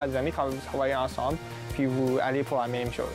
des amis quand vous travaillez ensemble, puis vous allez pour la même chose.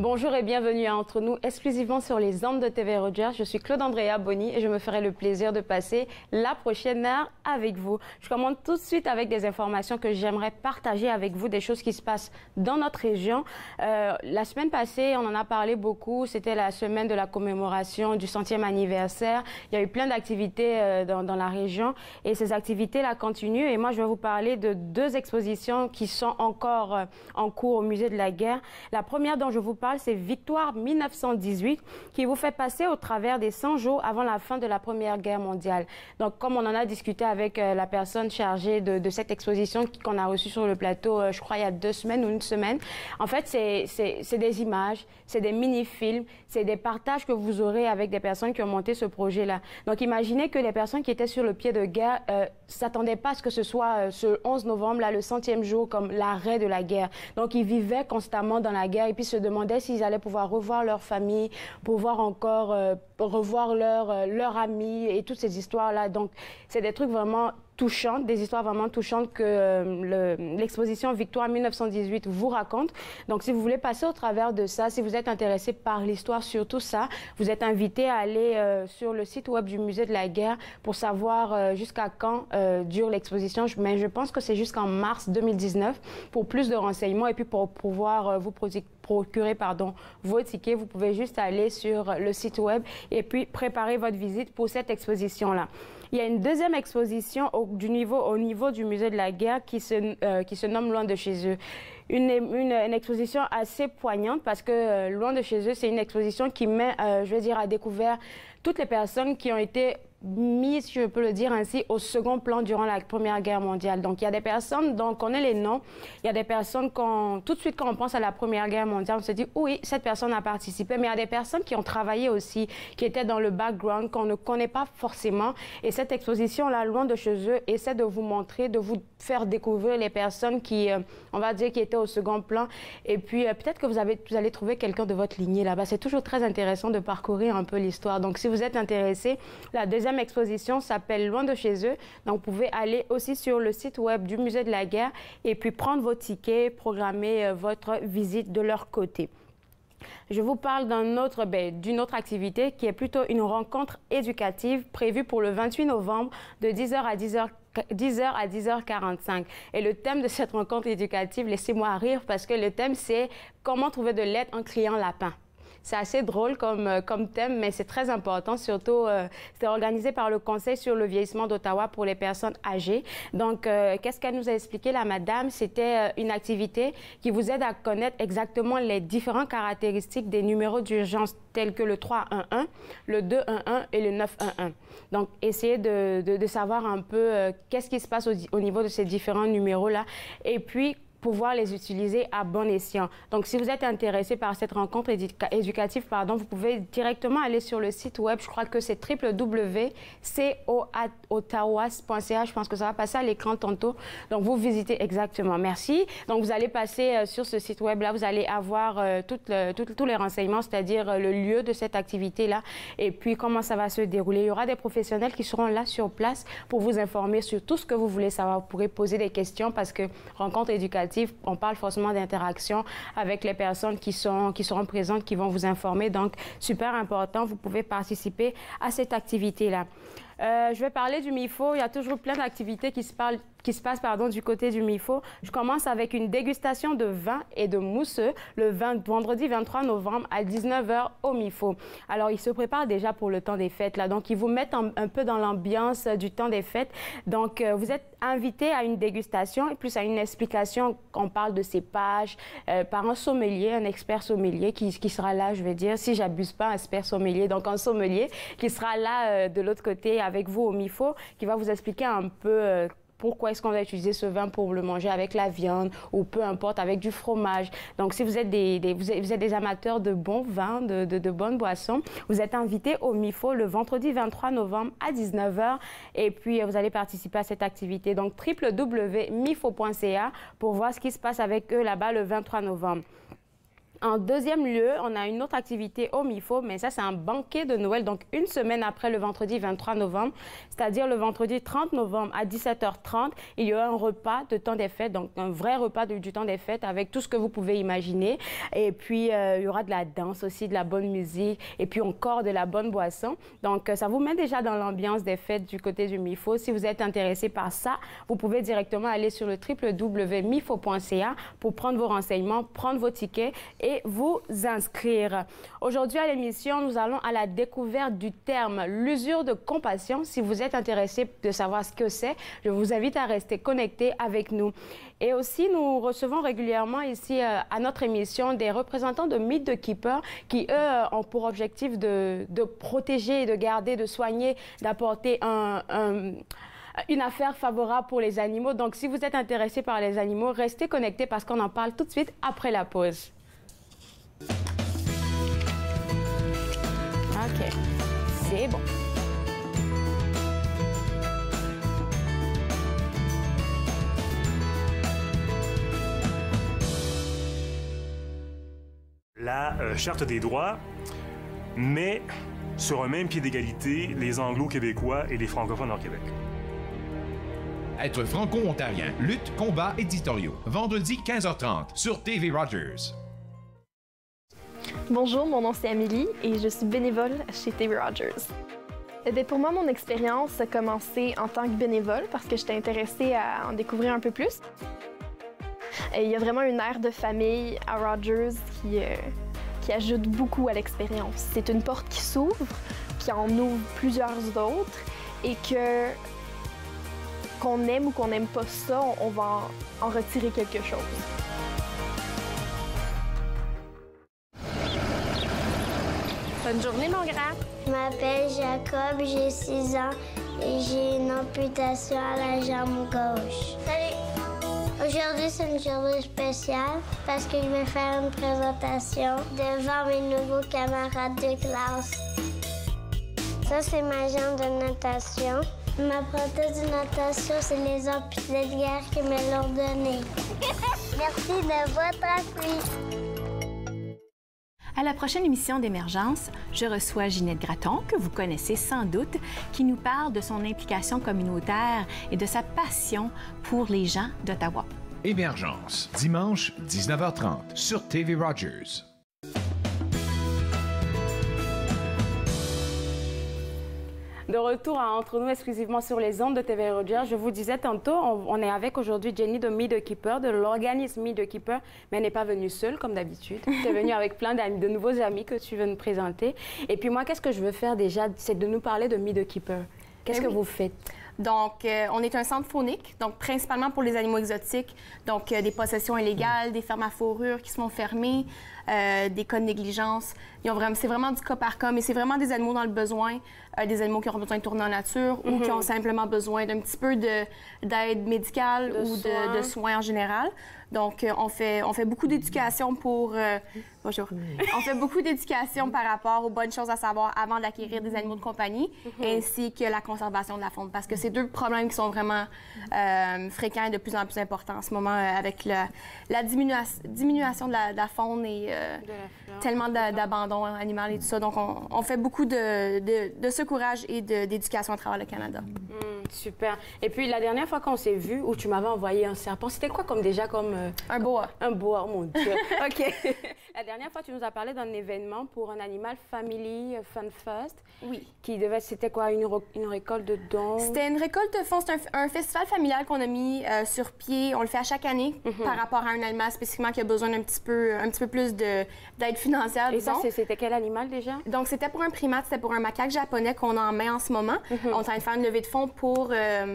Bonjour et bienvenue à Entre nous, exclusivement sur les ondes de TV Rogers. Je suis Claude Andrea Bonny et je me ferai le plaisir de passer la prochaine heure avec vous. Je commence tout de suite avec des informations que j'aimerais partager avec vous, des choses qui se passent dans notre région. La semaine passée, on en a parlé beaucoup, c'était la semaine de la commémoration du 100e anniversaire. Il y a eu plein d'activités dans la région et ces activités-là continuent. Et moi, je vais vous parler de deux expositions qui sont encore en cours au Musée de la Guerre. La première dont je vous parle, c'est Victoire 1918 qui vous fait passer au travers des 100 jours avant la fin de la Première Guerre mondiale. Donc, comme on en a discuté avec la personne chargée de cette exposition qu'on a reçue sur le plateau, je crois, il y a 2 semaines ou 1 semaine, en fait, c'est des images, c'est des mini-films, c'est des partages que vous aurez avec des personnes qui ont monté ce projet-là. Donc, imaginez que les personnes qui étaient sur le pied de guerre s'attendaient pas à ce que ce soit ce 11 novembre, là, le 100e jour, comme l'arrêt de la guerre. Donc, ils vivaient constamment dans la guerre et puis se demandaient s'ils allaient pouvoir revoir leur famille, pouvoir encore revoir leurs amis et toutes ces histoires-là. Donc, c'est des trucs vraiment touchantes, des histoires vraiment touchantes que l'exposition Victoire 1918 vous raconte. Donc, si vous voulez passer au travers de ça, si vous êtes intéressé par l'histoire sur tout ça, vous êtes invité à aller sur le site web du Musée de la Guerre pour savoir jusqu'à quand dure l'exposition. Mais je pense que c'est jusqu'en mars 2019 pour plus de renseignements et puis pour pouvoir vous procurer vos tickets, vous pouvez juste aller sur le site web et puis préparer votre visite pour cette exposition-là. Il y a une deuxième exposition au niveau du Musée de la Guerre qui se nomme Loin de chez eux. Une exposition assez poignante parce que Loin de chez eux, c'est une exposition qui met, je vais dire, à découvert toutes les personnes qui ont été mises, si je peux le dire ainsi, au second plan durant la Première Guerre mondiale. Donc, il y a des personnes dont on connaît les noms. Il y a des personnes tout de suite, quand on pense à la Première Guerre mondiale, on se dit, oui, cette personne a participé. Mais il y a des personnes qui ont travaillé aussi, qui étaient dans le background, qu'on ne connaît pas forcément. Et cette exposition-là, Loin de chez eux, essaie de vous montrer, de vous faire découvrir les personnes qui, on va dire, qui étaient au second plan. Et puis, peut-être que vous allez trouver quelqu'un de votre lignée là-bas. C'est toujours très intéressant de parcourir un peu l'histoire. Donc, si vous êtes intéressé, la deuxième exposition s'appelle Loin de chez eux. Donc, vous pouvez aller aussi sur le site web du Musée de la Guerre et puis prendre vos tickets, programmer votre visite de leur côté. Je vous parle d'une autre activité qui est plutôt une rencontre éducative prévue pour le 28 novembre de 10h à 10h45. Et le thème de cette rencontre éducative, laissez-moi rire parce que le thème, c'est comment trouver de l'aide en criant lapin. C'est assez drôle comme thème, mais c'est très important. Surtout, c'est organisé par le Conseil sur le vieillissement d'Ottawa pour les personnes âgées. Donc, qu'est-ce qu'elle nous a expliqué, la madame? C'était une activité qui vous aide à connaître exactement les différentes caractéristiques des numéros d'urgence tels que le 311, le 211 et le 911. Donc, essayez de savoir un peu qu'est-ce qui se passe au niveau de ces différents numéros-là. Et puis, pouvoir les utiliser à bon escient. Donc, si vous êtes intéressé par cette rencontre éducative, vous pouvez directement aller sur le site web. Je crois que c'est www.coatawas.ca. Je pense que ça va passer à l'écran tantôt. Donc, vous visitez exactement. Merci. Donc, vous allez passer sur ce site web-là. Vous allez avoir tous les renseignements, c'est-à-dire le lieu de cette activité-là et puis comment ça va se dérouler. Il y aura des professionnels qui seront là sur place pour vous informer sur tout ce que vous voulez savoir. Vous pourrez poser des questions parce que rencontre éducative, on parle forcément d'interaction avec les personnes qui seront présentes, qui vont vous informer. Donc, super important, vous pouvez participer à cette activité-là. Je vais parler du MIFO. Il y a toujours plein d'activités qui se passent du côté du MIFO. Je commence avec une dégustation de vin et de mousseux le vendredi 23 novembre à 19h au MIFO. Alors, ils se préparent déjà pour le temps des fêtes, là. Donc, ils vous mettent un peu dans l'ambiance du temps des fêtes. Donc, vous êtes invité à une dégustation et plus à une explication. On parle de cépages par un sommelier, un expert sommelier qui sera là, je vais dire, si j'abuse pas, un expert sommelier, donc un sommelier qui sera là de l'autre côté avec vous au MIFO, qui va vous expliquer un peu pourquoi est-ce qu'on va utiliser ce vin pour le manger avec la viande ou peu importe, avec du fromage. Donc, si vous êtes vous êtes des amateurs de bons vins, de bonnes boissons, vous êtes invités au MIFO le vendredi 23 novembre à 19 h. Et puis, vous allez participer à cette activité. Donc, www.mifo.ca pour voir ce qui se passe avec eux là-bas le 23 novembre. En deuxième lieu, on a une autre activité au MIFO, mais ça, c'est un banquet de Noël, donc une semaine après le vendredi 23 novembre, c'est-à-dire le vendredi 30 novembre à 17 h 30, il y aura un repas de temps des fêtes, donc un vrai repas du temps des fêtes avec tout ce que vous pouvez imaginer. Et puis, il y aura de la danse aussi, de la bonne musique, et puis encore de la bonne boisson. Donc, ça vous met déjà dans l'ambiance des fêtes du côté du MIFO. Si vous êtes intéressé par ça, vous pouvez directement aller sur le www.mifo.ca pour prendre vos renseignements, prendre vos tickets et vous inscrire. Aujourd'hui à l'émission, nous allons à la découverte du terme l'usure de compassion. Si vous êtes intéressé de savoir ce que c'est, je vous invite à rester connecté avec nous. Et aussi, nous recevons régulièrement ici à notre émission des représentants de Meet the Keeper qui, eux, ont pour objectif de protéger, de garder, de soigner, d'apporter une affaire favorable pour les animaux. Donc, si vous êtes intéressé par les animaux, restez connectés parce qu'on en parle tout de suite après la pause. OK, c'est bon. La Charte des droits met sur un même pied d'égalité les Anglo-Québécois et les francophones hors Québec. Être franco-ontarien, lutte, combats éditoriaux. Vendredi 15 h 30 sur TV Rogers. Bonjour, mon nom c'est Amélie et je suis bénévole chez TV Rogers. Pour moi, mon expérience a commencé en tant que bénévole parce que j'étais intéressée à en découvrir un peu plus. Il y a vraiment une aire de famille à Rogers qui ajoute beaucoup à l'expérience. C'est une porte qui s'ouvre, qui en ouvre plusieurs autres et qu'on aime ou qu'on n'aime pas ça, on va en retirer quelque chose. Bonne journée, mon grand. Je m'appelle Jacob, j'ai 6 ans et j'ai une amputation à la jambe gauche. Salut! Aujourd'hui, c'est une journée spéciale parce que je vais faire une présentation devant mes nouveaux camarades de classe. Ça, c'est ma jambe de natation. Ma prothèse de natation, c'est les amputés de guerre qui me l'ont donnée. Merci de votre appui. À la prochaine émission d'Émergence, je reçois Ginette Gratton, que vous connaissez sans doute, qui nous parle de son implication communautaire et de sa passion pour les gens d'Ottawa. Émergence, dimanche 19 h 30 sur TV Rogers. De retour Entre nous exclusivement sur les ondes de TV Rogers. Je vous disais tantôt, on est avec aujourd'hui Jenny de Meet the Keeper, de l'organisme Meet the Keeper, mais elle n'est pas venue seule comme d'habitude. Tu es venue avec plein d'amis, de nouveaux amis que tu veux nous présenter. Et puis moi, qu'est-ce que je veux faire déjà, c'est de nous parler de Meet the Keeper. Qu'est-ce que vous faites? Donc, on est un centre faunique, donc principalement pour les animaux exotiques, donc des possessions illégales, des fermes à fourrure qui se font fermer, des cas de négligence. C'est vraiment du cas par cas, mais c'est vraiment des animaux dans le besoin, des animaux qui auront besoin de tourner en nature ou qui ont simplement besoin d'un petit peu d'aide médicale ou de soins en général. Donc, on fait beaucoup d'éducation pour... bonjour. On fait beaucoup d'éducation par rapport aux bonnes choses à savoir avant d'acquérir des animaux de compagnie, ainsi que la conservation de la faune, parce que c'est deux problèmes qui sont vraiment fréquents et de plus en plus importants en ce moment avec la diminution de la faune et tellement d'abandon animal et tout ça. Donc, on fait beaucoup de secourage et d'éducation à travers le Canada. Super. Et puis, la dernière fois qu'on s'est vu, où tu m'avais envoyé un serpent, c'était quoi comme déjà comme... Un boa. Un boa, oh mon Dieu. OK. La dernière fois, tu nous as parlé d'un événement pour un animal Family Fun Fest. Oui. C'était quoi, une récolte de dons? C'était une récolte de fonds. C'est un festival familial qu'on a mis sur pied. On le fait à chaque année par rapport à un animal spécifiquement qui a besoin d'un petit peu plus d'aide financière. Et ça, c'était quel animal déjà? Donc, c'était pour un primate, c'était pour un macaque japonais qu'on a en main en ce moment. On est en train de faire une levée de fonds pour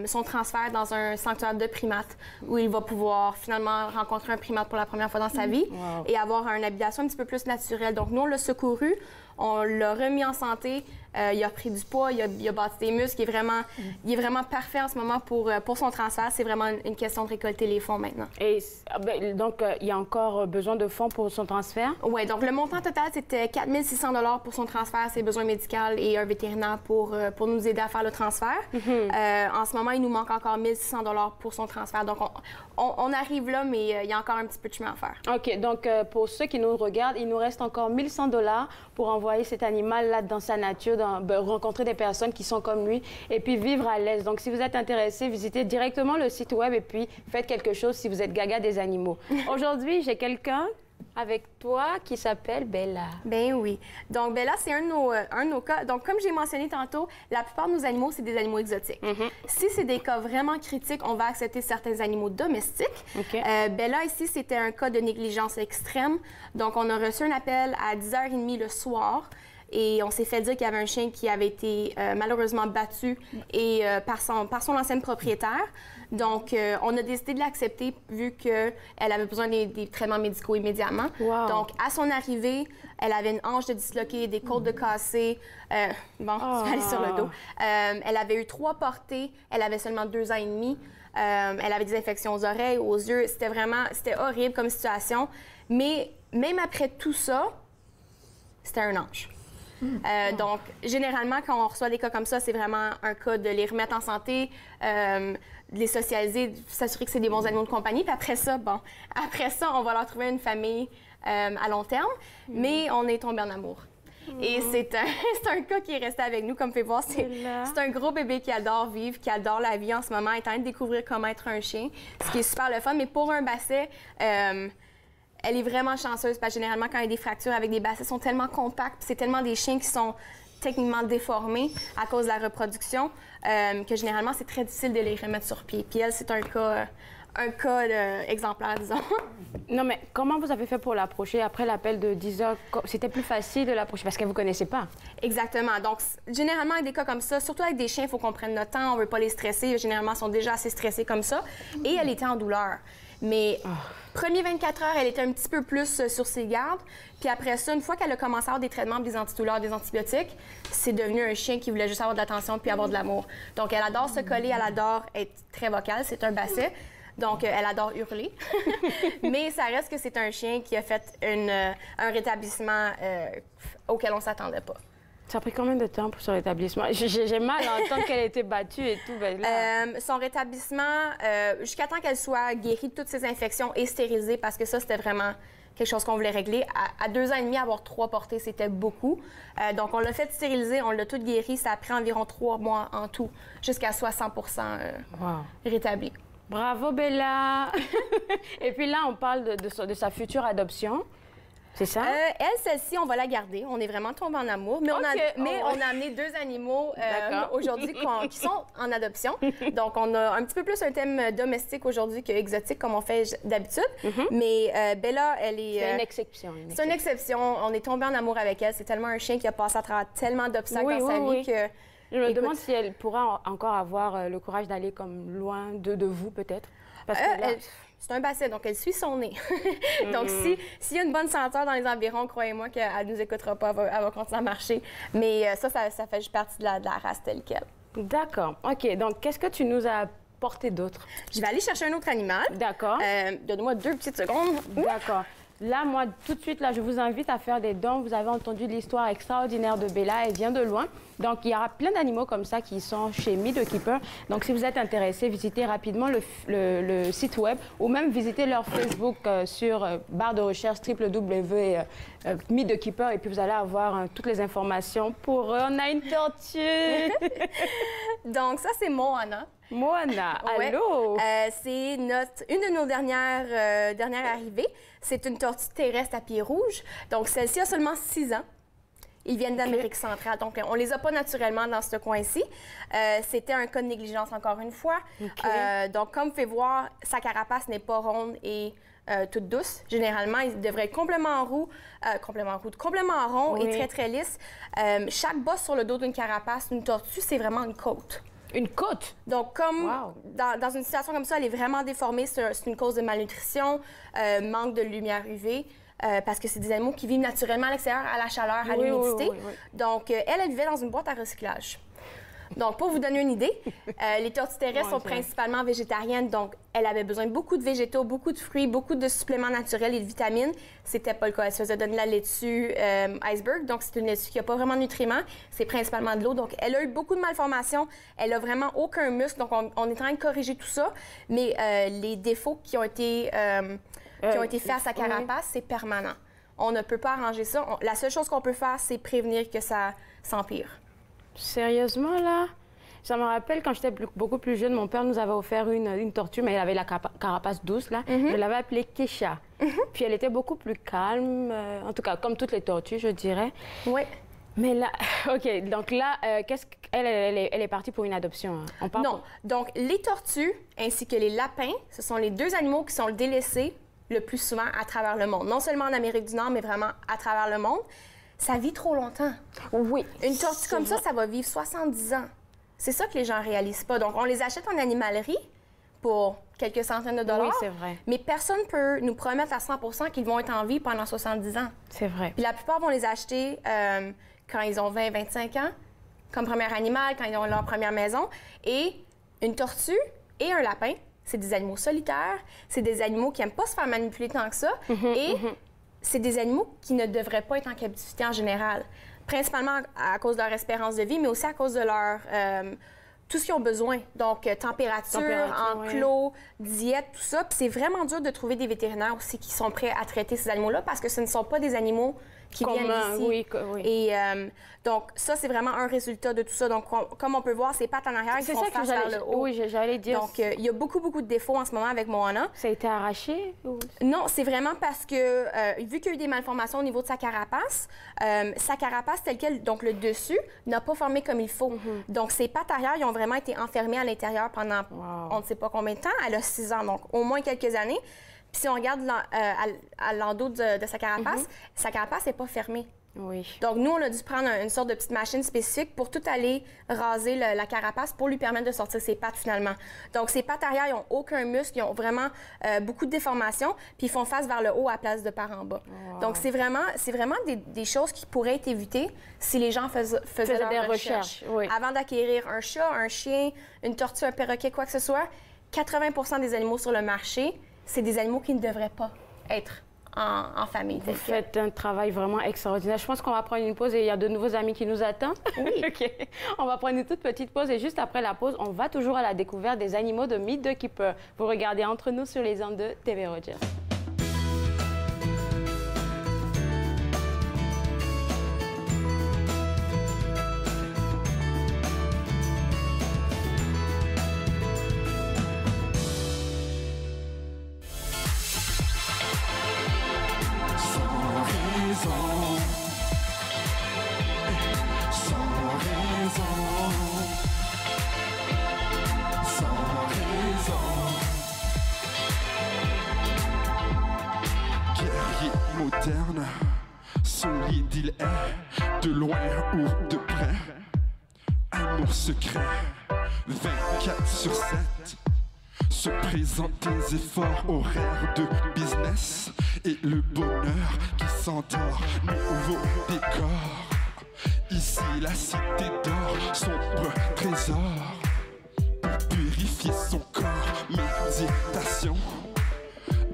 son transfert dans un sanctuaire de primates où il va pouvoir finalement rencontrer un primate pour la première fois dans sa vie et avoir une habitation un petit peu plus naturelle. Donc, nous, on l'a secouru. On l'a remis en santé. Il a pris du poids, il a bâti des muscles. Il est vraiment parfait en ce moment pour son transfert. C'est vraiment une question de récolter les fonds maintenant. Et donc, il y a encore besoin de fonds pour son transfert? Oui, donc le montant total, c'était 4 600 $ pour son transfert, ses besoins médicaux et un vétérinaire pour nous aider à faire le transfert. En ce moment, il nous manque encore 1 600 $ pour son transfert. Donc, on arrive là, mais il y a encore un petit peu de chemin à faire. OK. Donc, pour ceux qui nous regardent, il nous reste encore 1 100 $ pour envoyer cet animal-là dans sa nature, rencontrer des personnes qui sont comme lui et puis vivre à l'aise. Donc, si vous êtes intéressé, visitez directement le site web et puis faites quelque chose si vous êtes gaga des animaux. Aujourd'hui, j'ai quelqu'un avec toi qui s'appelle Bella. Ben oui. Donc, Bella, c'est un de nos cas. Donc, comme j'ai mentionné tantôt, la plupart de nos animaux, c'est des animaux exotiques. Si c'est des cas vraiment critiques, on va accepter certains animaux domestiques. Bella, ici, c'était un cas de négligence extrême. Donc, on a reçu un appel à 10h30 le soir. Et on s'est fait dire qu'il y avait un chien qui avait été malheureusement battu par son ancienne propriétaire. Donc, on a décidé de l'accepter vu qu'elle avait besoin des traitements médicaux immédiatement. Wow. Donc, à son arrivée, elle avait une hanche de disloquée, des côtes de cassées. Tu vas aller sur le dos. Elle avait eu 3 portées. Elle avait seulement 2 ans et demi. Elle avait des infections aux oreilles, aux yeux. C'était horrible comme situation. Mais même après tout ça, c'était un ange. Donc, généralement, quand on reçoit des cas comme ça, c'est vraiment un cas de les remettre en santé, de les socialiser, s'assurer que c'est des bons animaux de compagnie. Puis après ça, on va leur trouver une famille à long terme. Mais on est tombé en amour. Et c'est un cas qui est resté avec nous. Comme vous pouvez voir, c'est un gros bébé qui adore vivre, qui adore la vie en ce moment, est en train de découvrir comment être un chien, ce qui est super le fun. Mais pour un basset, elle est vraiment chanceuse parce que généralement, quand il y a des fractures avec des bassets, sont tellement compacts, c'est tellement des chiens qui sont techniquement déformés à cause de la reproduction que généralement, c'est très difficile de les remettre sur pied. Puis elle, c'est un cas exemplaire, disons. Non, mais comment vous avez fait pour l'approcher après l'appel de 10 heures? C'était plus facile de l'approcher parce qu'elle ne vous connaissait pas. Exactement. Donc, généralement, avec des cas comme ça, surtout avec des chiens, il faut qu'on prenne notre temps, on ne veut pas les stresser. Généralement, ils sont déjà assez stressés comme ça. Et elle était en douleur. Mais premier 24 heures, elle était un petit peu plus sur ses gardes. Puis après ça, une fois qu'elle a commencé à avoir des traitements, des antidouleurs, des antibiotiques, c'est devenu un chien qui voulait juste avoir de l'attention puis avoir de l'amour. Donc, elle adore se coller, elle adore être très vocale. C'est un basset. Donc, elle adore hurler. Mais ça reste que c'est un chien qui a fait un rétablissement auquel on ne s'attendait pas. Ça a pris combien de temps pour son rétablissement? J'ai mal à entendre qu'elle a été battue et tout. Ben là... son rétablissement, jusqu'à temps qu'elle soit guérie de toutes ses infections et stérilisée, parce que ça, c'était vraiment quelque chose qu'on voulait régler. À 2 ans et demi, avoir 3 portées, c'était beaucoup. Donc, on l'a fait stériliser, on l'a toute guérie. Ça a pris environ 3 mois en tout, jusqu'à 60 rétabli. Bravo, Bella! Et puis là, on parle de sa future adoption. C'est ça? Celle-ci, on va la garder. On est vraiment tombés en amour. Mais, on a amené 2 animaux aujourd'hui qui sont en adoption. Donc, on a un petit peu plus un thème domestique aujourd'hui qu'exotique, comme on fait d'habitude. Mais Bella, elle est... C'est une exception. C'est une exception. On est tombés en amour avec elle. C'est tellement un chien qui a passé à travers tellement d'obstacles dans sa vie que... Je me demande si elle pourra encore avoir le courage d'aller comme loin de vous, peut-être. Parce que là... C'est un basset, donc elle suit son nez. Donc, s'il y a une bonne senteur dans les environs, croyez-moi qu'elle ne nous écoutera pas, elle va continuer à marcher. Mais ça fait juste partie de la race telle qu'elle. D'accord. OK. Donc, qu'est-ce que tu nous as apporté d'autre? Je vais aller chercher un autre animal. D'accord. Donne-moi 2 petites secondes. D'accord. Là, moi, tout de suite, là, je vous invite à faire des dons. Vous avez entendu l'histoire extraordinaire de Bella. Elle vient de loin. Donc, il y aura plein d'animaux comme ça qui sont chez Meet the Keeper. Donc, si vous êtes intéressé, visitez rapidement le site web ou même visitez leur Facebook sur barre de recherche www.Meet the Keeper. Et puis, vous allez avoir toutes les informations pour eux. On a une tortue! Donc, ça, c'est Moana. Moana, allô? C'est une de nos dernières arrivées. C'est une tortue terrestre à pieds rouges. Donc, celle-ci a seulement 6 ans. Ils viennent d'Amérique centrale. Donc, on les a pas naturellement dans ce coin-ci. C'était un cas de négligence, encore une fois. Donc, comme vous pouvez voir, sa carapace n'est pas ronde et toute douce. Généralement, il devrait être complètement rond et très, très lisse. Chaque bosse sur le dos d'une carapace, d'une tortue, c'est vraiment une côte. Une côte? Donc, comme dans une situation comme ça, elle est vraiment déformée. C'est une cause de malnutrition, manque de lumière UV. parce que c'est des animaux qui vivent naturellement à l'extérieur, à la chaleur, à l'humidité. Oui. Donc, elle vivait dans une boîte à recyclage. Donc, pour vous donner une idée, les tortues terrestres sont principalement végétariennes, donc elle avait besoin de beaucoup de végétaux, beaucoup de fruits, beaucoup de suppléments naturels et de vitamines. C'était pas le cas. Elle se faisait donner de la laitue iceberg, donc c'est une laitue qui n'a pas vraiment de nutriments, c'est principalement de l'eau. Donc, elle a eu beaucoup de malformations, elle a vraiment aucun muscle, donc on est en train de corriger tout ça, mais les défauts qui ont été faits à sa carapace, c'est permanent. On ne peut pas arranger ça. La seule chose qu'on peut faire, c'est prévenir que ça s'empire. Sérieusement, là? Ça me rappelle quand j'étais beaucoup plus jeune, mon père nous avait offert une tortue, mais elle avait la carapace douce, là. Je l'avais appelée Kesha. Puis elle était beaucoup plus calme, en tout cas, comme toutes les tortues, je dirais. Oui. Mais là, OK, donc là, elle est partie pour une adoption. Hein. On parle non, donc les tortues ainsi que les lapins, ce sont les deux animaux qui sont délaissés le plus souvent à travers le monde. Non seulement en Amérique du Nord, mais vraiment à travers le monde. Ça vit trop longtemps. Oui. Une tortue comme ça va vivre 70 ans. C'est ça que les gens ne réalisent pas. Donc, on les achète en animalerie pour quelques centaines de dollars. Oui, c'est vrai. Mais personne ne peut nous promettre à 100 qu'ils vont être en vie pendant 70 ans. C'est vrai. Puis la plupart vont les acheter quand ils ont 20-25 ans, comme premier animal, quand ils ont leur première maison. Et une tortue et un lapin, c'est des animaux solitaires, c'est des animaux qui n'aiment pas se faire manipuler tant que ça. C'est des animaux qui ne devraient pas être en captivité en général, principalement à cause de leur espérance de vie, mais aussi à cause de leur tout ce qu'ils ont besoin. Donc, température, enclos, diète, tout ça. Puis c'est vraiment dur de trouver des vétérinaires aussi qui sont prêts à traiter ces animaux-là parce que ce ne sont pas des animaux qui viennent d'ici. Oui. Et donc, ça, c'est vraiment un résultat de tout ça. Donc, comme on peut voir, ses pattes en arrière qui font face vers le haut. Oui, j'allais dire. Donc, il y a beaucoup de défauts en ce moment avec Moana. Ça a été arraché? Ou... Non, c'est vraiment parce que, vu qu'il y a eu des malformations au niveau de sa carapace telle qu'elle, donc le dessus, n'a pas formé comme il faut. Donc, ses pattes arrière, ils ont vraiment été enfermées à l'intérieur pendant on ne sait pas combien de temps. Elle a 6 ans, donc au moins quelques années. Puis si on regarde à l'endos de sa carapace n'est pas fermée. Oui. Donc, nous, on a dû prendre une sorte de petite machine spécifique pour tout aller raser la carapace pour lui permettre de sortir ses pattes, finalement. Donc, ses pattes arrière, ils n'ont aucun muscle, ils ont vraiment beaucoup de déformations, puis ils font face vers le haut à la place de par en bas. Donc, c'est vraiment des choses qui pourraient être évitées si les gens faisaient des recherches. Oui. Avant d'acquérir un chat, un chien, une tortue, un perroquet, quoi que ce soit, 80 des animaux sur le marché, c'est des animaux qui ne devraient pas être en famille. Vous faites un travail vraiment extraordinaire. Je pense qu'on va prendre une pause et il y a de nouveaux amis qui nous attendent. Oui. OK. On va prendre une toute petite pause et juste après la pause, on va toujours à la découverte des animaux de Meet the Keeper. Vous regardez Entre nous sur les ondes de TV Rogers. Moderne, solide il est, de loin ou de près, amour secret, 24/7, se présente des efforts, horaires de business, et le bonheur qui s'endort, nouveau décor, ici la cité d'or, sombre trésor, pour purifier son corps, méditation.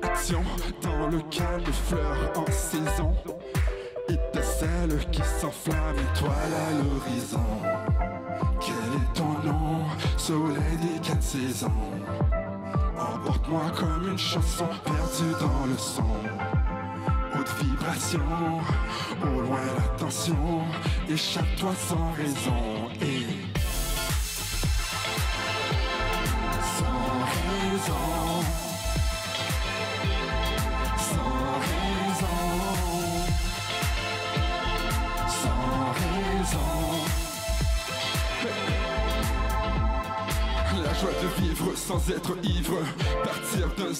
Action dans le calme, fleurs en saison, étincelle qui s'enflamme, étoile à l'horizon. Quel est ton nom, soleil des 4 saisons? Emporte-moi comme une chanson perdue dans le son. Haute vibration, au loin l'attention, échappe-toi sans raison et sans raison. La joie de vivre sans être ivre, partir d'un...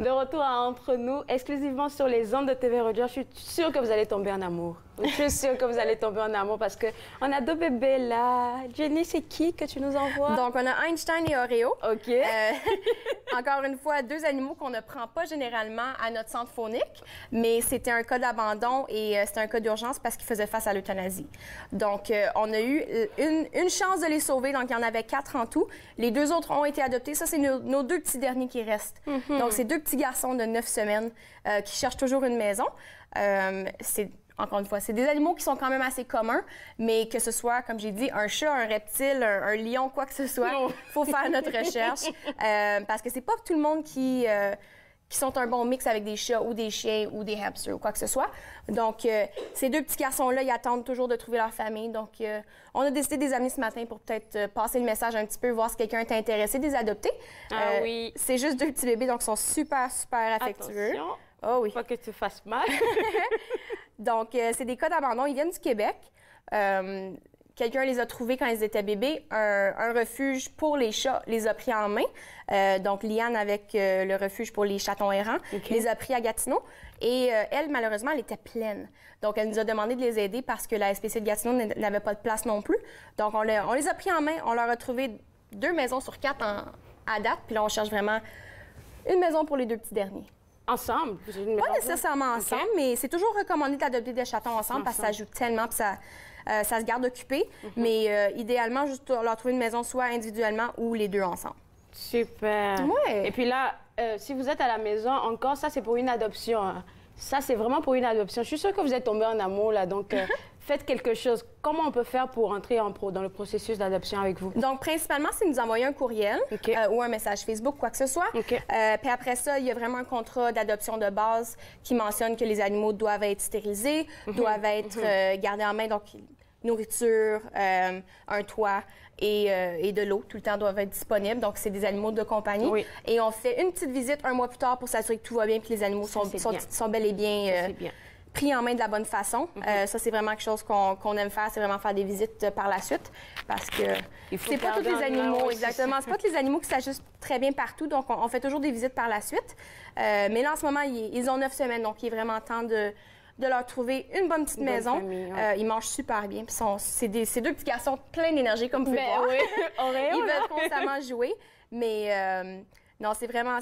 De retour à Entre nous, exclusivement sur les ondes de TV Rogers, je suis sûre que vous allez tomber en amour. Je suis sûre que vous allez tomber en amour parce qu'on a 2 bébés là. Jenny, c'est qui que tu nous envoies? Donc, on a Einstein et Oreo. OK. Encore une fois, 2 animaux qu'on ne prend pas généralement à notre centre faunique, mais c'était un cas d'abandon et c'était un cas d'urgence parce qu'ils faisaient face à l'euthanasie. Donc, on a eu une chance de les sauver. Donc, il y en avait 4 en tout. Les 2 autres ont été adoptés. Ça, c'est nos 2 petits derniers qui restent. Donc, c'est 2 petits garçons de 9 semaines qui cherchent toujours une maison. Encore une fois, c'est des animaux qui sont quand même assez communs, mais que ce soit, comme j'ai dit, un chat, un reptile, un lion, quoi que ce soit, il faut faire notre recherche. Parce que c'est pas tout le monde qui sont un bon mix avec des chats ou des chiens ou des hamsters ou quoi que ce soit. Donc, ces 2 petits garçons-là, ils attendent toujours de trouver leur famille. Donc, on a décidé de les amener ce matin pour peut-être passer le message un petit peu, voir si quelqu'un est intéressé de les adopter. Oui. C'est juste 2 petits bébés, donc ils sont super, super affectueux. Attention. Oh oui. Pas que tu fasses mal. Donc, c'est des cas d'abandon. Ils viennent du Québec. Quelqu'un les a trouvés quand ils étaient bébés. Un refuge pour les chats les a pris en main. Donc, Liane, avec le refuge pour les chatons errants, les a pris à Gatineau. Et elle, malheureusement, elle était pleine. Donc, elle nous a demandé de les aider parce que la SPC de Gatineau n'avait pas de place non plus. Donc, on les a pris en main. On leur a trouvé 2 maisons sur 4 à date. Puis là, on cherche vraiment une maison pour les 2 petits derniers. Ensemble? Pas nécessairement ensemble, mais c'est toujours recommandé d'adopter des chatons ensemble parce que ça joue tellement puis ça se garde occupé. Mais idéalement, juste leur trouver une maison soit individuellement ou les 2 ensemble. Super. Ouais. Et puis là, si vous êtes à la maison, encore, ça, c'est pour une adoption. Hein. Ça, c'est vraiment pour une adoption. Je suis sûre que vous êtes tombés en amour, là. Donc, faites quelque chose. Comment on peut faire pour entrer dans le processus d'adoption avec vous? Donc, principalement, c'est nous envoyer un courriel ou un message Facebook, quoi que ce soit. Puis après ça, il y a vraiment un contrat d'adoption de base qui mentionne que les animaux doivent être stérilisés, doivent être gardés en main, donc nourriture, un toit et de l'eau. Tout le temps doivent être disponibles. Donc, c'est des animaux de compagnie. Oui. Et on fait une petite visite un mois plus tard pour s'assurer que tout va bien et que les animaux sont bel et bien... pris en main de la bonne façon. Ça, c'est vraiment quelque chose qu'on aime faire, c'est vraiment faire des visites par la suite parce que c'est pas tous les animaux, exactement, c'est pas tous les animaux qui s'ajustent très bien partout, donc on fait toujours des visites par la suite. Mais là, en ce moment, ils ont 9 semaines, donc il est vraiment temps de leur trouver une bonne petite maison. Famille, ils mangent super bien. C'est 2 petits garçons pleins d'énergie, comme vous pouvez voir. Oui. Ils veulent constamment jouer, mais... non, c'est vraiment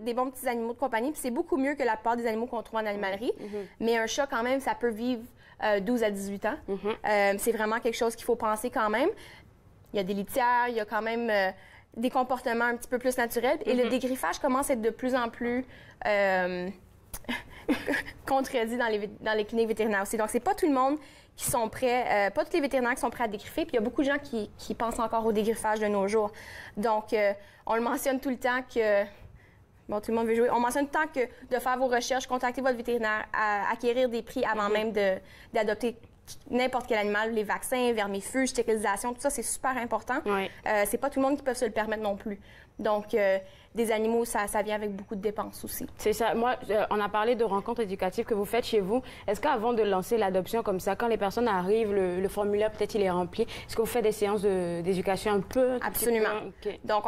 des bons petits animaux de compagnie. Puis c'est beaucoup mieux que la plupart des animaux qu'on trouve en animalerie. Mais un chat, quand même, ça peut vivre 12 à 18 ans. C'est vraiment quelque chose qu'il faut penser quand même. Il y a des litières, il y a quand même des comportements un petit peu plus naturels. Et le dégriffage commence à être de plus en plus contredit dans les cliniques vétérinaires aussi. Donc, c'est pas tout le monde qui sont prêts, pas tous les vétérinaires qui sont prêts à dégriffer, puis il y a beaucoup de gens qui pensent encore au dégriffage de nos jours. Donc, on le mentionne tout le temps que... Bon, tout le monde veut jouer. On mentionne tout le temps que de faire vos recherches, contacter votre vétérinaire, acquérir des prix avant même d'adopter n'importe quel animal, les vaccins, vermifuges, stérilisation, tout ça, c'est super important. Oui. C'est pas tout le monde qui peut se le permettre non plus. Donc, des animaux, ça vient avec beaucoup de dépenses aussi. C'est ça. Moi, on a parlé de rencontres éducatives que vous faites chez vous. Est-ce qu'avant de lancer l'adoption comme ça, quand les personnes arrivent, le formulaire, peut-être, il est rempli, est-ce que vous faites des séances d'éducation un peu? Absolument. Okay. Donc,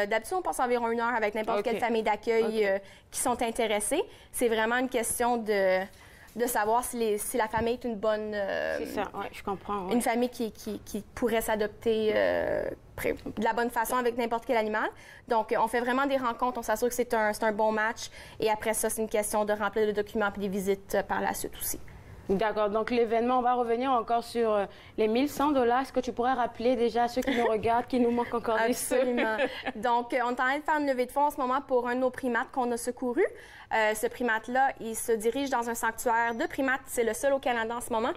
d'habitude, on passe environ 1 heure avec n'importe quelle famille d'accueil qui sont intéressées. C'est vraiment une question de savoir si la famille est une bonne... c'est ça, oui, je comprends. Ouais. Une famille qui pourrait s'adopter de la bonne façon avec n'importe quel animal. Donc, on fait vraiment des rencontres, on s'assure que c'est un bon match. Et après ça, c'est une question de remplir le document et des visites par la suite aussi. D'accord. Donc, l'événement, on va revenir encore sur les 1 100 $. Est-ce que tu pourrais rappeler déjà à ceux qui nous regardent, qui nous manquent encore des sous? Absolument. Donc, on est en train de faire une levée de fonds en ce moment pour un de nos primates qu'on a secouru. Ce primate-là, il se dirige dans un sanctuaire de primates. C'est le seul au Canada en ce moment.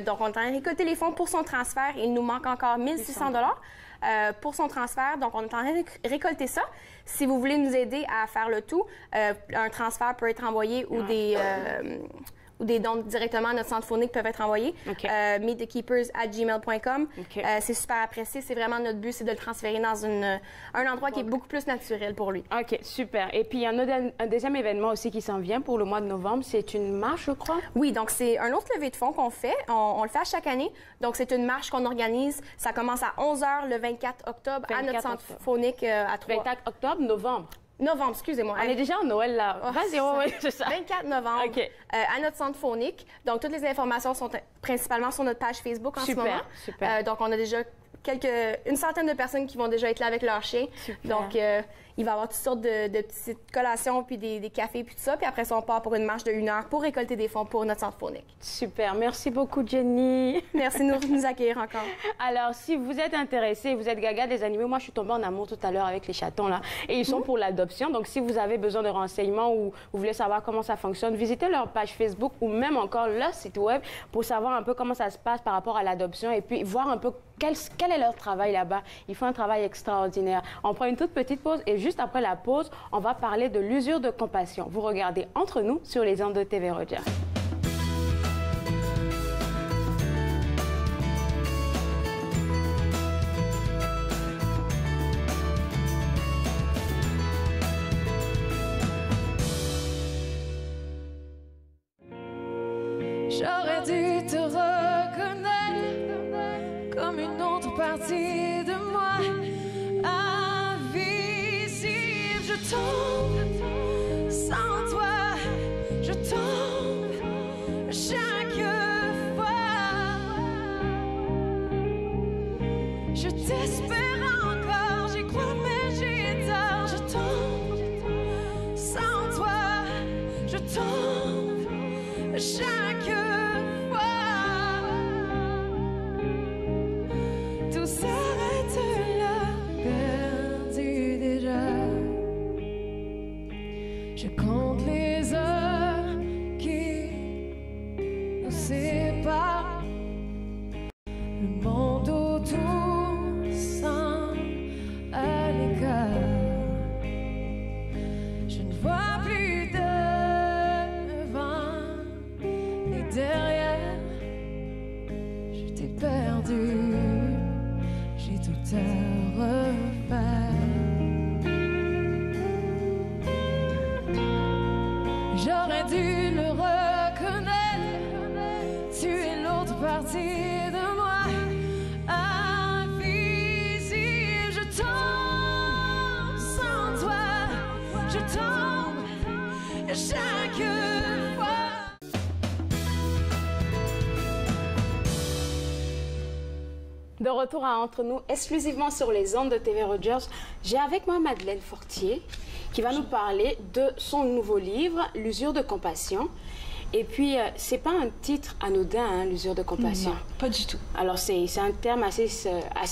Donc, on est en train de récolter les fonds pour son transfert. Il nous manque encore 1 600 $ pour son transfert. Donc, on est en train de récolter ça. Si vous voulez nous aider à faire le tout, un transfert peut être envoyé ou des dons directement à notre centre faunique peuvent être envoyés. meetthekeepers@gmail.com. C'est super apprécié. C'est vraiment notre but, c'est de le transférer dans un endroit qui est beaucoup plus naturel pour lui. OK, super. Et puis, il y a un deuxième événement aussi qui s'en vient pour le mois de novembre. C'est une marche, je crois? Oui, donc c'est un autre levée de fonds qu'on fait. On le fait à chaque année. Donc, c'est une marche qu'on organise. Ça commence à 11 h le 24 octobre à notre centre faunique à 3. 24 octobre, novembre? Novembre, excusez-moi. On est déjà en Noël, là. Oh, Vas-y, ouais, c'est ça. 24 novembre, OK. à notre centre phonique. Donc, toutes les informations sont principalement sur notre page Facebook en ce moment. Super. Donc, on a déjà une centaine de personnes qui vont déjà être là avec leur chien. Super. Donc, il va y avoir toutes sortes de petites collations, puis des cafés, puis tout ça. Puis après ça, on part pour une marche de 1 heure pour récolter des fonds pour notre centre phonique. Super. Merci beaucoup, Jenny. Merci de nous accueillir encore. Alors, si vous êtes intéressé, vous êtes gaga des animaux, moi, je suis tombée en amour tout à l'heure avec les chatons, là. Et ils sont pour l'adoption. Donc, si vous avez besoin de renseignements ou vous voulez savoir comment ça fonctionne, visitez leur page Facebook ou même encore leur site web pour savoir un peu comment ça se passe par rapport à l'adoption et puis voir un peu quel est leur travail là-bas. Ils font un travail extraordinaire. On prend une toute petite pause et juste après la pause, on va parler de l'usure de compassion. Vous regardez Entre nous sur les ondes de TV Rogers. J'aurais dû te reconnaître comme une autre partie de moi, invisible. Je tombe sans toi, je tombe chaque fois. Je t'espère encore, j'y crois mais j'ai tort. Je tombe sans toi, je tombe chaque fois. Tout s'arrête là, perdu déjà. Je compte les heures qui nous séparent. Le monde autour semble à l'écart. Je ne vois plus devant ni derrière. Je t'ai perdu. J'ai tout à refaire. J'aurais dû le reconnaître. Tu es l'autre partie de moi, invisible. Je tombe sans toi, je tombe chaque fois. De retour à Entre nous, exclusivement sur les ondes de TV Rogers, j'ai avec moi Madeleine Fortier qui va nous parler de son nouveau livre, L'usure de compassion. Et puis, c'est pas un titre anodin, hein, l'usure de compassion. Non, pas du tout. Alors, c'est un terme assez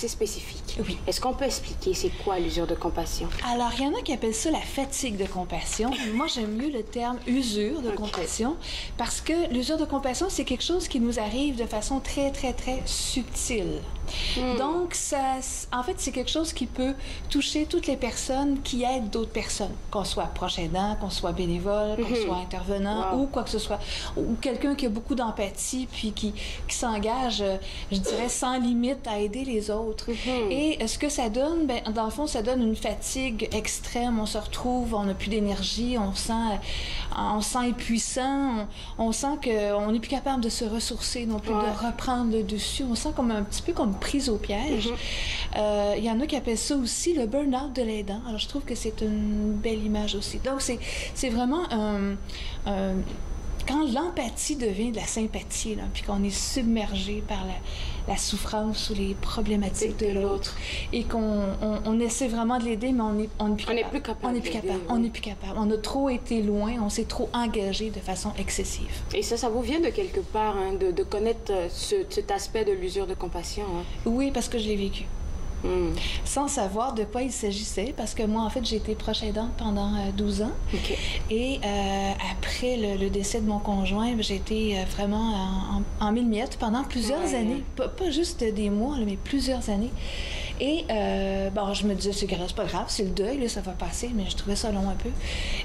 spécifique. Oui. Est-ce qu'on peut expliquer c'est quoi l'usure de compassion? Alors, il y en a qui appellent ça la fatigue de compassion. Moi, j'aime mieux le terme usure de compassion parce que l'usure de compassion, c'est quelque chose qui nous arrive de façon très, très, très subtile. Donc, en fait, c'est quelque chose qui peut toucher toutes les personnes qui aident d'autres personnes, qu'on soit proche aidant, qu'on soit bénévole, qu'on soit intervenant ou quoi que ce soit, ou quelqu'un qui a beaucoup d'empathie puis qui s'engage, je dirais, sans limite à aider les autres. Et ce que ça donne, ben, dans le fond, ça donne une fatigue extrême. On se retrouve, on n'a plus d'énergie, on se sent impuissant, on sent qu'on n'est plus capable de se ressourcer non plus, de reprendre le dessus. On sent comme un petit peu comme prise au piège. Il y en a qui appellent ça aussi le burn-out de l'aidant. Alors, je trouve que c'est une belle image aussi. Donc, c'est vraiment quand l'empathie devient de la sympathie, là, puis qu'on est submergé par la souffrance ou les problématiques de l'autre, et qu'on essaie vraiment de l'aider, mais on n'est plus capable. On n'est plus capable. On n'est plus capable. On a trop été loin, on s'est trop engagé de façon excessive. Et ça vous vient de quelque part, hein, de connaître cet aspect de l'usure de compassion? Hein? Oui, parce que je l'ai vécu. Sans savoir de quoi il s'agissait, parce que moi, en fait, j'ai été proche aidante pendant 12 ans. Et après le décès de mon conjoint, j'ai été vraiment en mille miettes pendant plusieurs années. Pas juste des mois, mais plusieurs années. Et bon, je me disais, c'est pas grave, c'est le deuil, là, ça va passer, mais je trouvais ça long un peu.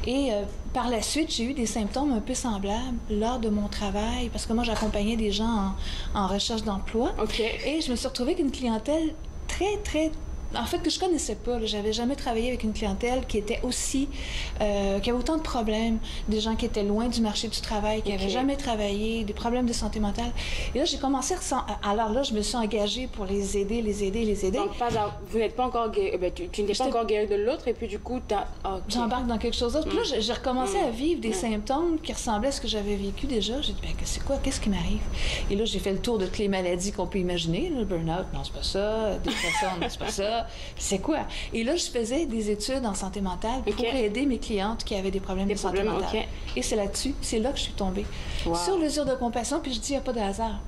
Et par la suite, j'ai eu des symptômes un peu semblables lors de mon travail, parce que moi, j'accompagnais des gens en recherche d'emploi. Et je me suis retrouvée avec une clientèle très, très en fait, que je connaissais pas. J'avais jamais travaillé avec une clientèle qui était aussi... qui avait autant de problèmes, des gens qui étaient loin du marché du travail, qui n'avaient jamais travaillé, des problèmes de santé mentale. Et là, j'ai commencé à alors là, je me suis engagée pour les aider. Donc, vous n'êtes pas encore guéri, tu n'étais pas encore guéri de l'autre, et puis du coup, j'embarque dans quelque chose d'autre. Puis là, j'ai recommencé à vivre des symptômes qui ressemblaient à ce que j'avais vécu déjà. J'ai dit, ben, c'est quoi? Qu'est-ce qui m'arrive? Et là, j'ai fait le tour de toutes les maladies qu'on peut imaginer. Le burn-out, non, c'est pas ça. Dépression, non, c'est pas ça. C'est quoi? Et là, je faisais des études en santé mentale pour aider mes clientes qui avaient des problèmes de santé mentale. Et c'est là-dessus, c'est là que je suis tombée. Sur l'usure de compassion, puis je dis, il n'y a pas de hasard.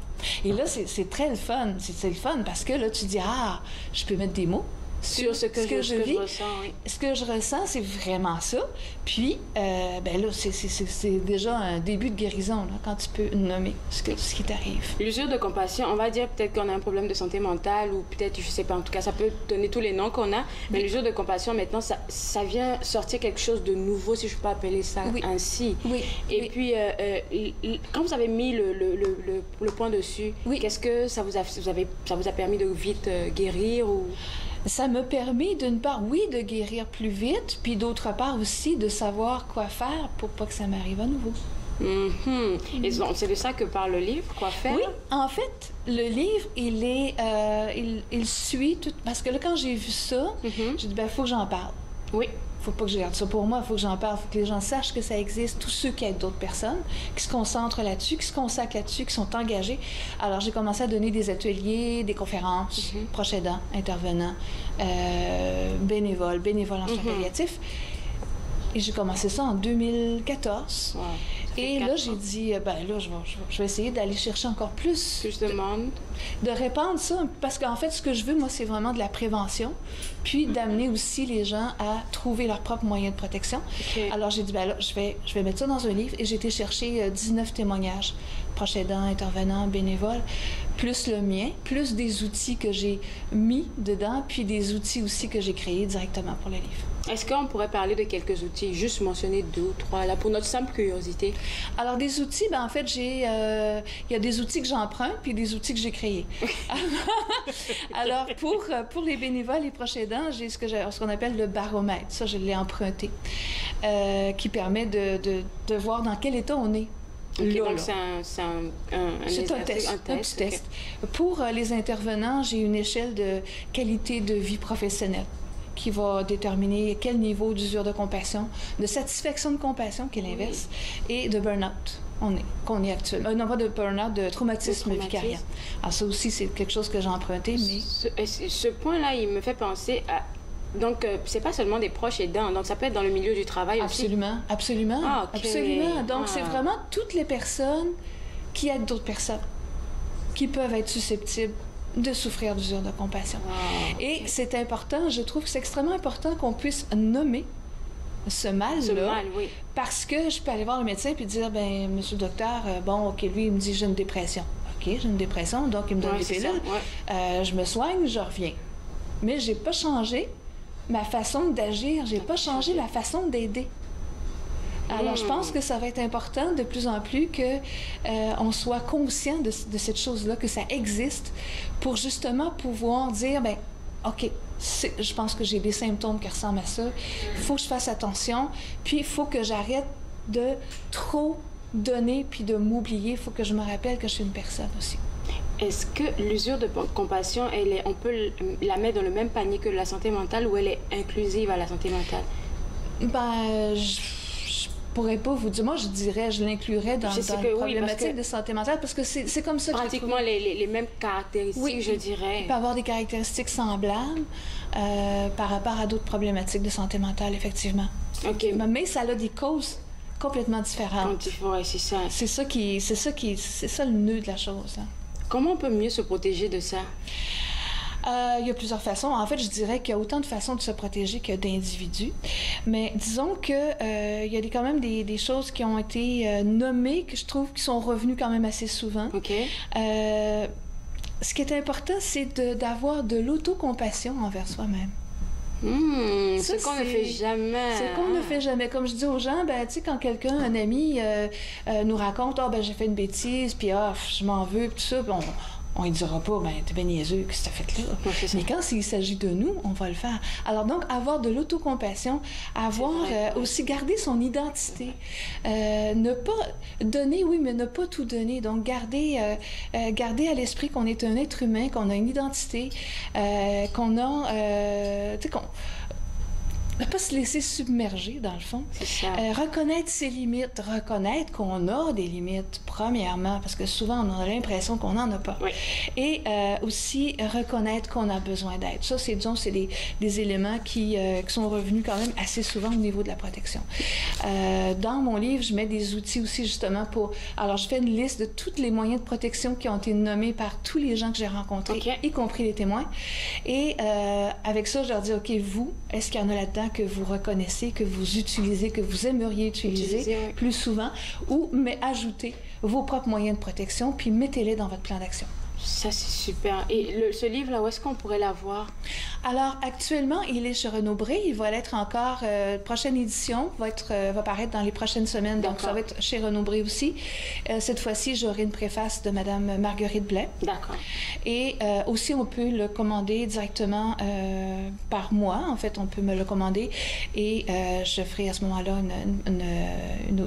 Et là, c'est très le fun. C'est le fun parce que là, tu dis, je peux mettre des mots sur ce que je vis. Ce que je ressens, c'est vraiment ça. Puis, ben là, c'est déjà un début de guérison, là, quand tu peux nommer ce qui t'arrive. L'usure de compassion, on va dire peut-être qu'on a un problème de santé mentale ou peut-être, je sais pas, en tout cas, ça peut donner tous les noms qu'on a. Mais l'usure de compassion, maintenant, ça vient sortir quelque chose de nouveau, si je peux appeler ça ainsi. Et puis, quand vous avez mis le point dessus, qu'est-ce que ça vous a permis de vite guérir ou... Ça m'a permis, d'une part, de guérir plus vite, puis d'autre part aussi de savoir quoi faire pour pas que ça m'arrive à nouveau. Et donc, c'est de ça que parle le livre, quoi faire? Oui, en fait, le livre, il suit tout... Parce que là, quand j'ai vu ça, j'ai dit, ben, il faut que j'en parle. Oui. Faut pas que je garde ça pour moi, il faut que j'en parle, il faut que les gens sachent que ça existe, tous ceux qui aident d'autres personnes, qui se concentrent là-dessus, qui se consacrent là-dessus, qui sont engagés. Alors, j'ai commencé à donner des ateliers, des conférences, proches aidants, intervenants, bénévoles en soins palliatifs. Et j'ai commencé ça en 2014. Wow. Et là, j'ai dit, ben là, je vais essayer d'aller chercher encore plus de monde. De répandre ça. Parce qu'en fait, ce que je veux, moi, c'est vraiment de la prévention. Puis d'amener aussi les gens à trouver leurs propres moyens de protection. Alors, j'ai dit, ben là, je vais mettre ça dans un livre. Et j'ai été chercher 19 témoignages. Proches aidants, intervenants, bénévoles. Plus le mien. Plus des outils que j'ai mis dedans. Puis des outils aussi que j'ai créés directement pour le livre. Est-ce qu'on pourrait parler de quelques outils, juste mentionner 2 ou 3, là, pour notre simple curiosité? Alors, des outils, ben en fait, il y a des outils que j'emprunte, puis des outils que j'ai créés. Alors, pour les bénévoles et proches aidants, j'ai ce qu'on appelle le baromètre. Ça, je l'ai emprunté, qui permet de voir dans quel état on est. Donc, c'est un petit test. Pour les intervenants, j'ai une échelle de qualité de vie professionnelle qui va déterminer quel niveau d'usure de compassion, de satisfaction de compassion, qui est l'inverse, et de burn-out qu'on est actuellement. Non, pas de burn-out, de traumatisme vicariant. Alors ça aussi, c'est quelque chose que j'ai emprunté, mais... Ce point-là, il me fait penser à... Donc, c'est pas seulement des proches aidants, donc ça peut être dans le milieu du travail aussi. Absolument. Absolument. Donc, c'est vraiment toutes les personnes qui aident d'autres personnes qui peuvent être susceptibles de souffrir d'usure de compassion. Et c'est important, je trouve que c'est extrêmement important qu'on puisse nommer ce mal-là, parce que je peux aller voir le médecin puis dire, ben monsieur le docteur, bon, OK, lui, il me dit, j'ai une dépression. OK, j'ai une dépression, donc il me donne des pilules. Je me soigne, je reviens. Mais j'ai pas changé ma façon d'agir, j'ai pas changé ma façon d'aider. Alors, je pense que ça va être important de plus en plus qu'on soit conscient de cette chose-là, que ça existe, pour justement pouvoir dire, ben OK, je pense que j'ai des symptômes qui ressemblent à ça, il faut que je fasse attention, puis il faut que j'arrête de trop donner puis de m'oublier, il faut que je me rappelle que je suis une personne aussi. Est-ce que l'usure de compassion, on peut la mettre dans le même panier que la santé mentale ou elle est inclusive à la santé mentale? Ben, je pourrais pas vous dire. Moi, je dirais, je l'inclurais dans les problématiques de santé mentale parce que c'est comme ça que pratiquement les mêmes caractéristiques, je dirais. Il peut avoir des caractéristiques semblables par rapport à d'autres problématiques de santé mentale, effectivement. OK. Mais ça a des causes complètement différentes. Oui, c'est ça. C'est ça le nœud de la chose. Hein. Comment on peut mieux se protéger de ça? Il y a plusieurs façons. En fait, je dirais qu'il y a autant de façons de se protéger que d'individus. Mais disons que il y a quand même des choses qui ont été nommées, que je trouve qui sont revenues quand même assez souvent. OK. Ce qui est important, c'est d'avoir de l'autocompassion envers soi-même. Ce qu'on ne fait jamais. C'est qu'on ne fait jamais. Comme je dis aux gens, ben, tu sais, quand quelqu'un, un ami, nous raconte, ben, j'ai fait une bêtise, puis je m'en veux, puis tout ça, On ne dira pas, ben, t'es bien niaiseux, qu'est-ce que t'as fait là? Mais quand il s'agit de nous, on va le faire. Alors donc, avoir de l'autocompassion, avoir aussi garder son identité, ne pas donner, oui, mais ne pas tout donner. Donc, garder à l'esprit qu'on est un être humain, qu'on a une identité, qu'on a, tu sais, qu'on ne pas se laisser submerger, dans le fond. Reconnaître ses limites, reconnaître qu'on a des limites, premièrement, parce que souvent, on a l'impression qu'on n'en a pas. Oui. Et aussi, reconnaître qu'on a besoin d'aide. Ça, c'est, disons, c'est des éléments qui sont revenus quand même assez souvent au niveau de la protection. Dans mon livre, je mets des outils aussi, justement, pour... Alors, je fais une liste de tous les moyens de protection qui ont été nommés par tous les gens que j'ai rencontrés, y compris les témoins. Et avec ça, je leur dis, OK, vous, est-ce qu'il y en a là-dedans que vous reconnaissez, que vous utilisez, que vous aimeriez utiliser plus souvent, mais ajoutez vos propres moyens de protection, puis mettez-les dans votre plan d'action. Ça, c'est super. Et ce livre-là, où est-ce qu'on pourrait l'avoir? Alors, actuellement, il est chez Renaud-Bré. Il va l'être encore... prochaine édition va paraître dans les prochaines semaines. Donc, ça va être chez Renaud-Bré aussi. Cette fois-ci, j'aurai une préface de Mme Marguerite Blais. D'accord. Et aussi, on peut le commander directement par mois. En fait, on peut me le commander. Et je ferai à ce moment-là une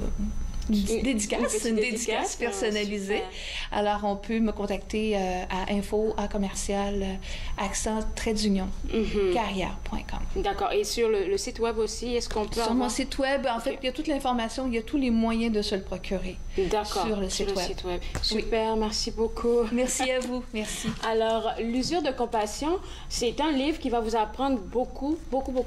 dédicace personnalisée. Alors, on peut me contacter à info@accent-carrière.com. D'accord. Et sur le site web aussi, est-ce qu'on peut Sur mon site web, en fait, il y a toute l'information, il y a tous les moyens de se le procurer. D'accord. Sur le site web. Super, merci beaucoup. Merci à vous. Merci. Alors, L'usure de compassion, c'est un livre qui va vous apprendre beaucoup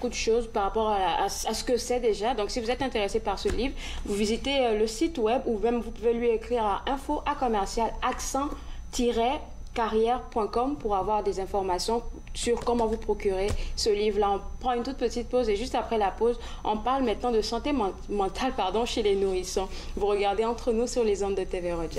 de choses par rapport à ce que c'est déjà. Donc, si vous êtes intéressé par ce livre, vous visitez le site web ou même vous pouvez lui écrire à info@accent-carrière.com pour avoir des informations sur comment vous procurer ce livre-là. On prend une toute petite pause et juste après la pause, on parle maintenant de santé mentale chez les nourrissons. Vous regardez Entre nous sur les ondes de TV Rogers.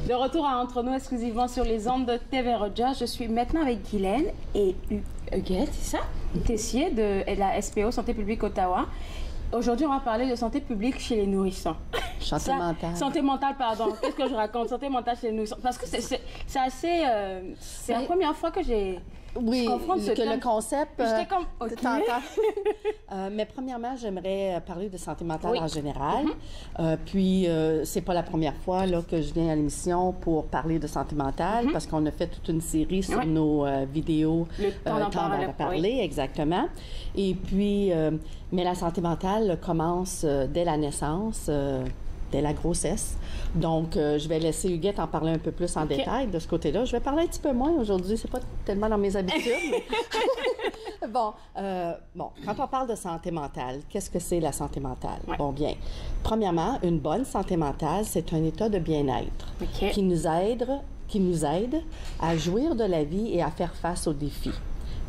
De retour à Entre nous, exclusivement sur les ondes de TV Rogers. Je suis maintenant avec Guylaine et Huguette, c'est ça? Tessier de la SPO, Santé publique Ottawa. Aujourd'hui, on va parler de santé publique chez les nourrissons. Santé mentale. Santé mentale, pardon. Qu'est-ce que je raconte? Santé mentale chez les nourrissons. Parce que c'est assez... c'est la première fois que j'ai... Oui, que le concept... comme... Okay. Mais premièrement, j'aimerais parler de santé mentale en général. Puis, c'est pas la première fois là, que je viens à l'émission pour parler de santé mentale, parce qu'on a fait toute une série sur nos vidéos. Le temps d'en parler, exactement. Et puis, mais la santé mentale commence dès la naissance. dès la grossesse. Donc, je vais laisser Huguette en parler un peu plus en détail de ce côté-là. Je vais parler un petit peu moins aujourd'hui, c'est pas tellement dans mes habitudes. Mais... bon, quand on parle de santé mentale, qu'est-ce que c'est la santé mentale? Ouais. Bon, bien, premièrement, une bonne santé mentale, c'est un état de bien-être qui nous aide à jouir de la vie et à faire face aux défis.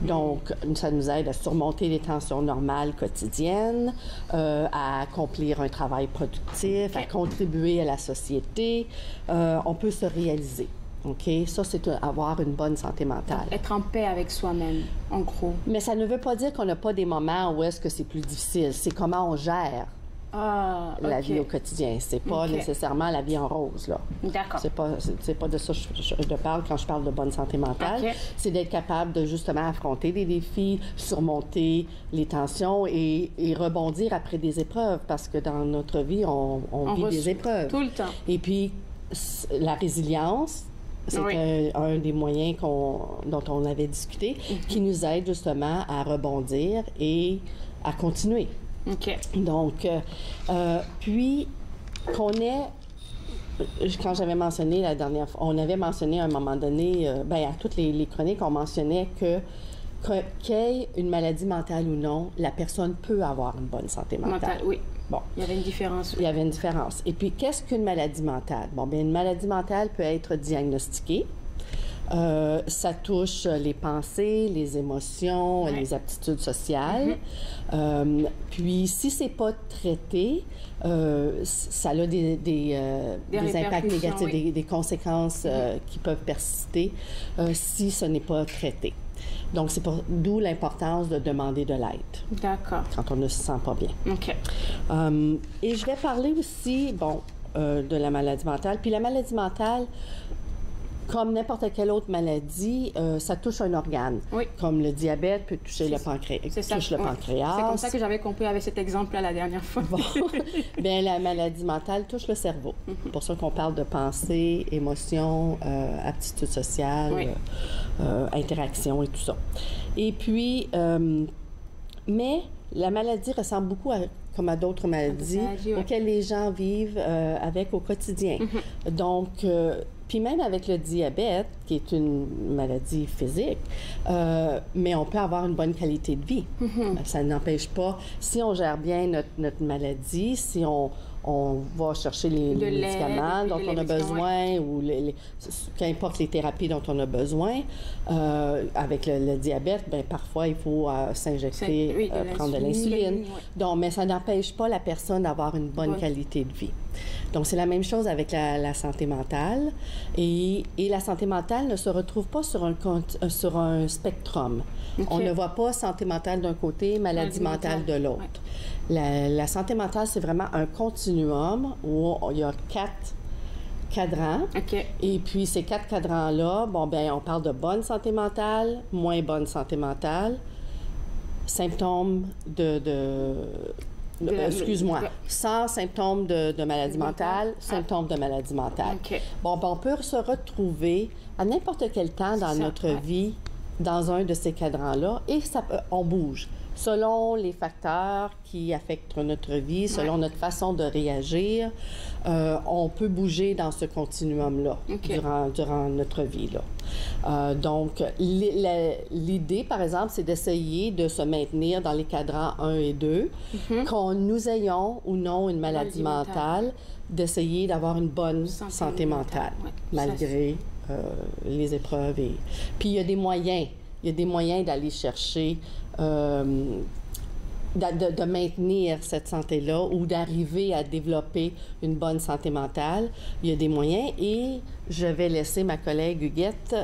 Donc, ça nous aide à surmonter les tensions normales quotidiennes, à accomplir un travail productif, à contribuer à la société. On peut se réaliser. OK? Ça, c'est avoir une bonne santé mentale. Être en paix avec soi-même, en gros. Mais ça ne veut pas dire qu'on n'a pas des moments où est-ce que c'est plus difficile. C'est comment on gère la vie au quotidien. C'est pas nécessairement la vie en rose, là. D'accord. C'est pas de ça que je parle quand je parle de bonne santé mentale. C'est d'être capable de justement affronter des défis, surmonter les tensions et rebondir après des épreuves, parce que dans notre vie, on vit des épreuves. Tout le temps. Et puis, la résilience, c'est un des moyens dont on avait discuté, qui nous aide justement à rebondir et à continuer. Donc, puis, quand j'avais mentionné la dernière fois, on avait mentionné à un moment donné, à toutes les chroniques, on mentionnait qu'il y ait une maladie mentale ou non, la personne peut avoir une bonne santé mentale. Oui. Bon. Il y avait une différence. Il y avait une différence. Et puis, qu'est-ce qu'une maladie mentale? Bon, bien, une maladie mentale peut être diagnostiquée. Ça touche les pensées, les émotions, les aptitudes sociales. Puis, si c'est pas traité, ça a des impacts négatifs, des conséquences qui peuvent persister si ce n'est pas traité. Donc, c'est d'où l'importance de demander de l'aide. D'accord. Quand on ne se sent pas bien. Et je vais parler aussi, de la maladie mentale. Puis la maladie mentale, comme n'importe quelle autre maladie, ça touche un organe. Comme le diabète peut toucher le pancréas. C'est comme ça que j'avais compris avec cet exemple-là la dernière fois. Bien, la maladie mentale touche le cerveau. C'est pour ça qu'on parle de pensée, émotion, aptitude sociale, interaction et tout ça. Et puis, mais la maladie ressemble beaucoup comme à d'autres maladies auxquelles les gens vivent avec au quotidien. Donc, puis même avec le diabète, qui est une maladie physique, mais on peut avoir une bonne qualité de vie. Ça n'empêche pas, si on gère bien notre maladie, si on va chercher les médicaments dont on a besoin ou qu'importe les thérapies dont on a besoin. Avec le diabète, bien, parfois, il faut s'injecter, prendre de l'insuline. Donc, mais ça n'empêche pas la personne d'avoir une bonne qualité de vie. Donc, c'est la même chose avec la santé mentale. Et la santé mentale ne se retrouve pas sur un spectrum. On ne voit pas santé mentale d'un côté, maladie mentale de l'autre. La santé mentale, c'est vraiment un continuum où il y a 4 cadrans. Et puis, ces 4 cadrans-là, on parle de bonne santé mentale, moins bonne santé mentale, symptômes sans symptômes de maladie mentale, symptômes de maladie mentale. On peut se retrouver à n'importe quel temps dans notre vie dans un de ces cadrans-là et on bouge. Selon les facteurs qui affectent notre vie, selon notre façon de réagir, on peut bouger dans ce continuum-là durant notre vie. Donc, l'idée, par exemple, c'est d'essayer de se maintenir dans les cadrans 1 et 2, qu'on nous ayons ou non une maladie mentale, d'essayer d'avoir une bonne santé mentale, malgré les épreuves. Puis, il y a des moyens. Il y a des moyens d'aller chercher, de maintenir cette santé-là ou d'arriver à développer une bonne santé mentale. Il y a des moyens et je vais laisser ma collègue Huguette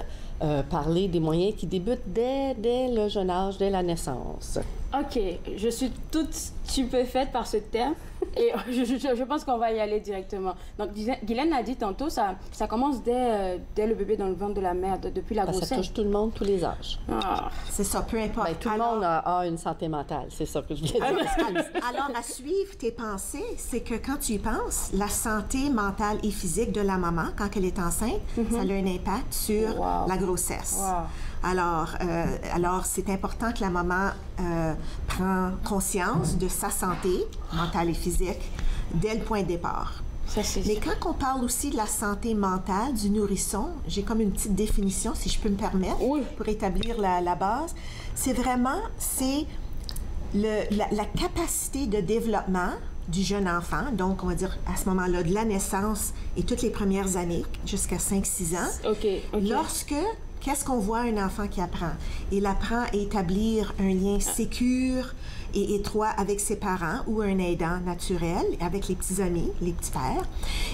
parler des moyens qui débutent dès le jeune âge, dès la naissance. OK. Je suis toute stupéfaite par ce terme et je pense qu'on va y aller directement. Donc, Guylaine a dit tantôt, ça commence dès le bébé dans le ventre de la mère, depuis la grossesse. Ça touche tout le monde, tous les âges. C'est ça, peu importe. Tout le monde a une santé mentale, c'est ça que je voulais dire. Alors, à suivre tes pensées, c'est que quand tu y penses, la santé mentale et physique de la maman, quand elle est enceinte, ça a un impact sur la grossesse. Alors, c'est important que la maman prenne conscience de sa santé mentale et physique dès le point de départ. Mais quand on parle aussi de la santé mentale du nourrisson, j'ai comme une petite définition, si je peux me permettre, pour établir la base. C'est vraiment, la capacité de développement du jeune enfant, donc on va dire à ce moment-là de la naissance et toutes les premières années, jusqu'à 5-6 ans. Lorsque, qu'est-ce qu'on voit un enfant qui apprend? Il apprend à établir un lien sécure et étroit avec ses parents ou un aidant naturel, avec les petits amis, les petits frères.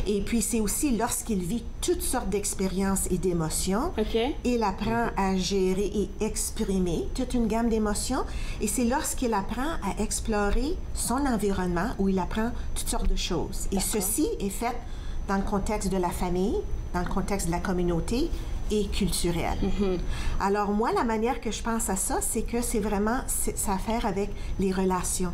Et puis, c'est aussi lorsqu'il vit toutes sortes d'expériences et d'émotions. Il apprend à gérer et exprimer toute une gamme d'émotions. Et c'est lorsqu'il apprend à explorer son environnement où il apprend toutes sortes de choses. Et ceci est fait dans le contexte de la famille, dans le contexte de la communauté et culturelle. Alors moi, la manière que je pense à ça, c'est que ça a à faire avec les relations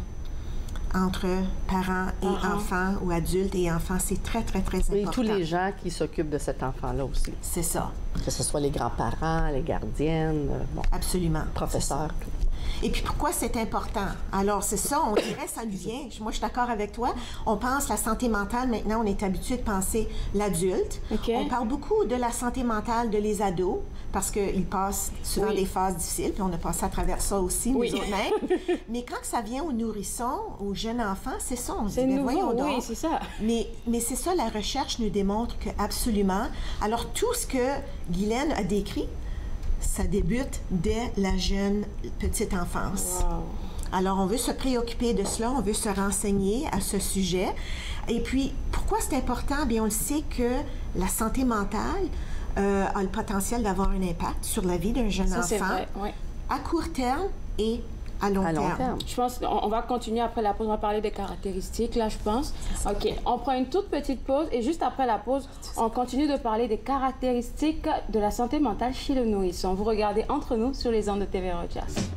entre parents et enfants ou adultes et enfants. C'est très, très, très important. Et tous les gens qui s'occupent de cet enfant-là aussi. C'est ça. Que ce soit les grands-parents, les gardiennes, absolument. Professeurs, tout. Et puis, pourquoi c'est important? Alors, c'est ça, on dirait, ça nous vient. Moi, je suis d'accord avec toi. On pense la santé mentale, maintenant, on est habitué de penser l'adulte. On parle beaucoup de la santé mentale de les ados, parce qu'ils passent souvent des phases difficiles, puis on a passé à travers ça aussi, nous autres-mêmes. Mais quand ça vient aux nourrissons, aux jeunes enfants, c'est ça, on se dit, mais voyons donc. Oui, c'est ça. Mais c'est ça, la recherche nous démontre que absolument. Alors, tout ce que Guylaine a décrit, ça débute dès la jeune petite enfance. Alors, on veut se préoccuper de cela, on veut se renseigner à ce sujet. Et puis, pourquoi c'est important? Bien, on le sait que la santé mentale a le potentiel d'avoir un impact sur la vie d'un jeune enfant à court terme et à long terme. Je pense qu'on va continuer après la pause. On va parler des caractéristiques, là, je pense. OK. On prend une toute petite pause et juste après la pause, on continue de parler des caractéristiques de la santé mentale chez le nourrisson. Vous regardez Entre nous sur les ondes de TV Rogers.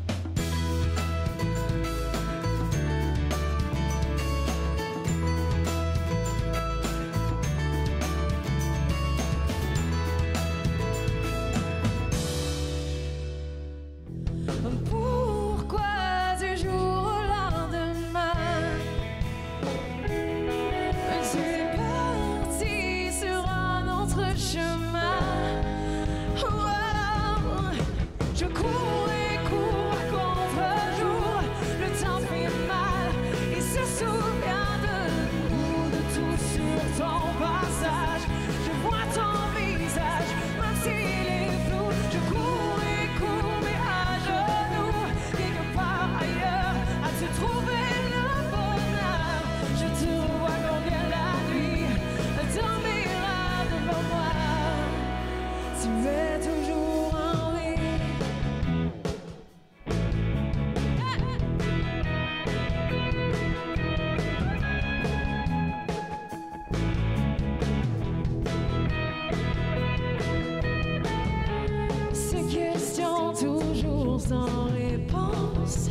sans réponse.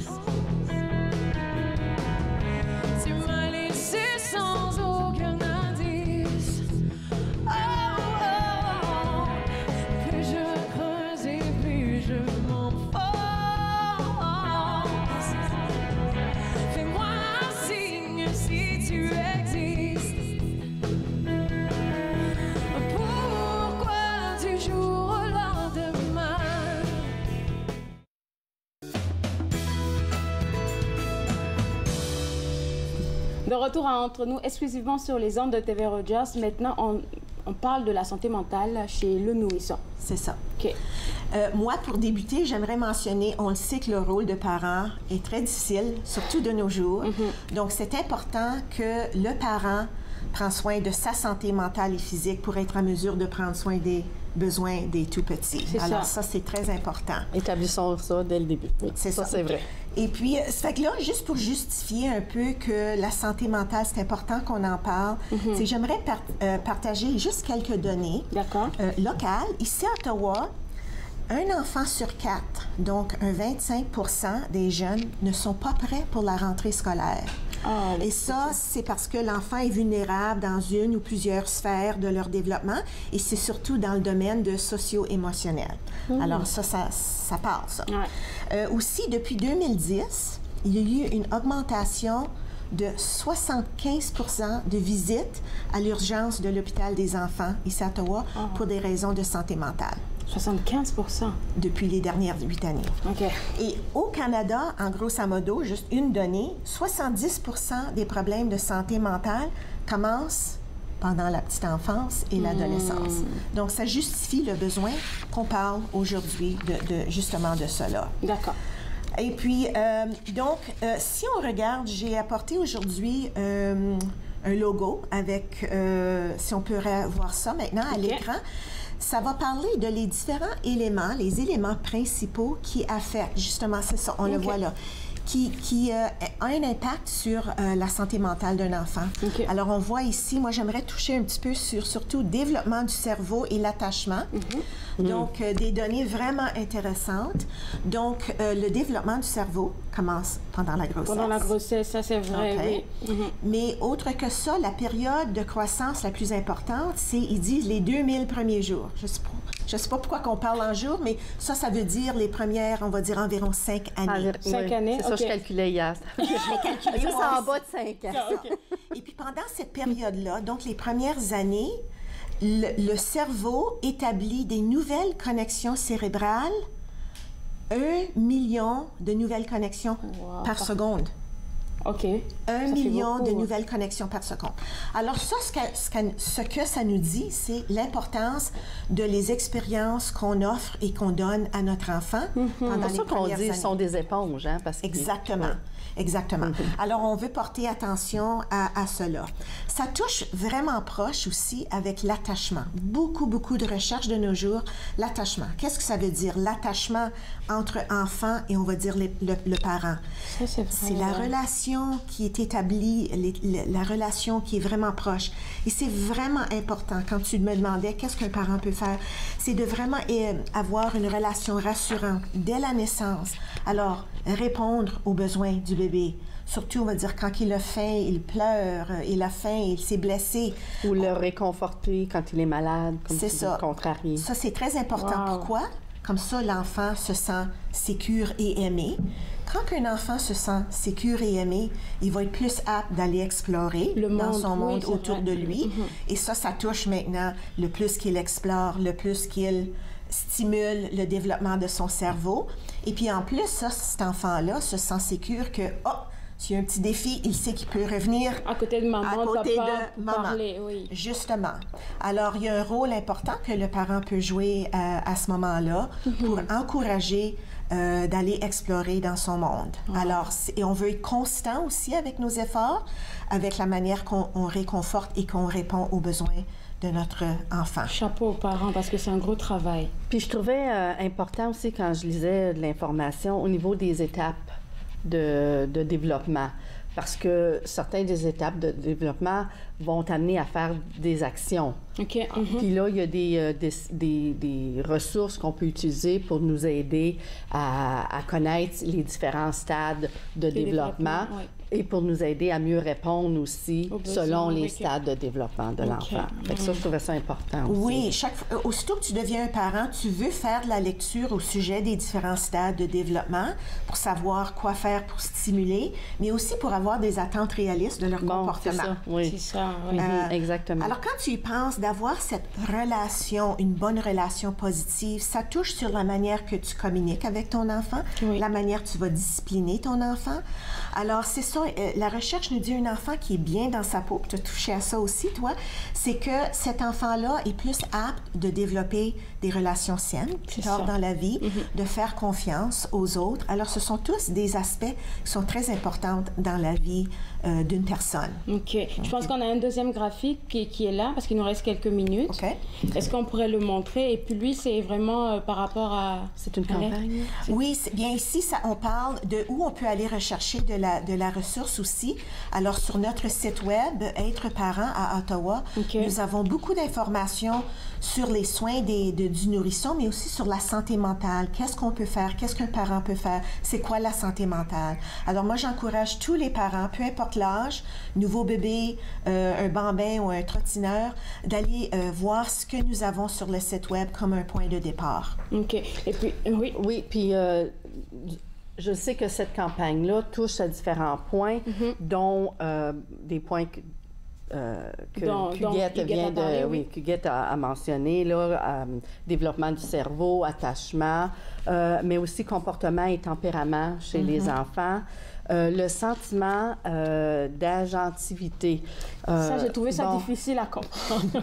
Tu m'as laissé sans aucun indice. Oh, oh, plus je creuse et plus je m'enfonce. Fais-moi un signe si tu existes. Pourquoi du jour au lendemain? De retour à Entre nous, exclusivement sur les ondes de TV Rogers. Maintenant, on parle de la santé mentale chez le nourrisson. C'est ça. OK. Moi, pour débuter, j'aimerais mentionner, on le sait que le rôle de parent est très difficile, surtout de nos jours. Donc, c'est important que le parent prenne soin de sa santé mentale et physique pour être en mesure de prendre soin des besoins des tout-petits. Alors, ça, c'est très important. Établissons ça dès le début. Oui, c'est ça. C'est vrai. Et puis, ça fait que là, juste pour justifier un peu que la santé mentale, c'est important qu'on en parle, c'est j'aimerais partager juste quelques données locales. Ici, à Ottawa, un enfant sur 4, donc un 25% des jeunes, ne sont pas prêts pour la rentrée scolaire. Et ça, c'est parce que l'enfant est vulnérable dans une ou plusieurs sphères de leur développement et c'est surtout dans le domaine de socio-émotionnel. Alors ça part, ça. Aussi, depuis 2010, il y a eu une augmentation de 75 de visites à l'urgence de l'hôpital des enfants ici à Ottawa pour des raisons de santé mentale. 75 depuis les dernières 8 années. OK. Et au Canada, en grosso modo, juste une donnée, 70 des problèmes de santé mentale commencent pendant la petite enfance et l'adolescence. Donc, ça justifie le besoin qu'on parle aujourd'hui justement de cela. D'accord. Et puis, si on regarde, j'ai apporté aujourd'hui un logo avec, si on peut voir ça maintenant à l'écran. Ça va parler de les différents éléments, les éléments principaux qui affectent, justement, c'est ça, on le voit là, qui a un impact sur la santé mentale d'un enfant. Alors, on voit ici, moi, j'aimerais toucher un petit peu sur surtout le développement du cerveau et l'attachement. Donc, des données vraiment intéressantes. Donc, le développement du cerveau commence pendant la grossesse. Pendant la grossesse, ça c'est vrai, oui. Mais autre que ça, la période de croissance la plus importante, c'est, ils disent, les 2000 premiers jours. Je ne sais pas pourquoi qu'on parle en jours, mais ça veut dire les premières, on va dire, environ 5 années. 5 années, c'est ça, je calculais hier. Je l'ai calculé. Ça, c'est en bas de 5 ans. Et puis, pendant cette période-là, donc les premières années, le cerveau établit des nouvelles connexions cérébrales, 1 million de nouvelles connexions par seconde. OK. 1 million de nouvelles connexions par seconde. Alors ça, ce que ça nous dit, c'est l'importance de les expériences qu'on offre et qu'on donne à notre enfant pendant les premières années. C'est ça qu'on dit, ils sont des éponges, hein? Parce Exactement. Exactement. Alors, on veut porter attention à cela. Ça touche vraiment proche aussi avec l'attachement. Beaucoup de recherches de nos jours. L'attachement. Qu'est-ce que ça veut dire? L'attachement entre enfants et, on va dire, le parent. C'est la relation qui est établie, la relation qui est vraiment proche. Et c'est vraiment important, quand tu me demandais qu'est-ce qu'un parent peut faire, c'est de vraiment avoir une relation rassurante dès la naissance. Alors, répondre aux besoins du bébé. Surtout, on va dire, quand il a faim, il pleure, il a faim, il s'est blessé. Ou le réconforter quand il est malade, comme tu dis, contrarié. Ça, c'est très important. Pourquoi? Comme ça, l'enfant se sent sécure et aimé. Quand un enfant se sent sécure et aimé, il va être plus apte d'aller explorer dans son monde autour de lui. Et ça touche maintenant, le plus qu'il explore, le plus qu'il stimule le développement de son cerveau. Et puis en plus, cet enfant-là se sent sécure que, s'il y a un petit défi, il sait qu'il peut revenir à côté de maman, à côté papa, de maman. Parler, oui. Justement. Alors, il y a un rôle important que le parent peut jouer à ce moment-là pour encourager d'aller explorer dans son monde. Alors, et on veut être constant aussi avec nos efforts, avec la manière qu'on réconforte et qu'on répond aux besoins de notre enfant. Chapeau aux parents, parce que c'est un gros travail. Puis je trouvais important aussi, quand je lisais de l'information, au niveau des étapes de développement. Parce que certaines des étapes de développement vont t'amener à faire des actions. OK. Puis là, il y a des ressources qu'on peut utiliser pour nous aider à connaître les différents stades de développement. Et pour nous aider à mieux répondre aussi selon les stades de développement de l'enfant. Fait que ça, je trouvais ça important aussi. Oui, aussitôt que tu deviens un parent, tu veux faire de la lecture au sujet des différents stades de développement pour savoir quoi faire pour stimuler, mais aussi pour avoir des attentes réalistes de leur comportement. C'est ça, oui. C'est ça, oui. Exactement. Alors, quand tu y penses d'avoir cette relation, une bonne relation positive, ça touche sur la manière que tu communiques avec ton enfant, la manière que tu vas discipliner ton enfant. Alors, c'est ça. La recherche nous dit un enfant qui est bien dans sa peau, tu as touché à ça aussi, toi, c'est que cet enfant-là est plus apte de développer des relations saines plus tard dans la vie, de faire confiance aux autres. Alors, ce sont tous des aspects qui sont très importants dans la vie d'une personne. OK. Je pense qu'on a un deuxième graphique qui est là, parce qu'il nous reste quelques minutes. OK. Est-ce qu'on pourrait le montrer? Et puis lui, c'est vraiment par rapport à... C'est une campagne? Oui, bien ici, on parle de où on peut aller rechercher de la ressource aussi. Alors, sur notre site web, Être parent à Ottawa, nous avons beaucoup d'informations sur les soins du nourrisson, mais aussi sur la santé mentale. Qu'est-ce qu'on peut faire? Qu'est-ce qu'un parent peut faire? C'est quoi la santé mentale? Alors, moi, j'encourage tous les parents, peu importe l'âge, nouveau bébé, un bambin ou un trottineur, d'aller voir ce que nous avons sur le site web comme un point de départ. OK. Et puis, oui. Oui, puis Je sais que cette campagne-là touche à différents points, dont des points que Huguette a mentionné, là, développement du cerveau, attachement, mais aussi comportement et tempérament chez les enfants. Le sentiment d'agentivité. Ça, j'ai trouvé ça difficile à comprendre.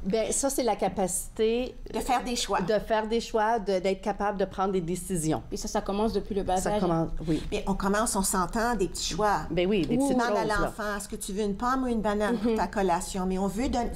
Bien, ça, c'est la capacité... De faire des choix. De faire des choix, d'être capable de prendre des décisions. Et ça commence depuis le bas âge. Oui. Bien, on s'entend des petits choix. Bien oui, des petites choses. Demande à l'enfant, est-ce que tu veux une pomme ou une banane pour ta collation? Mais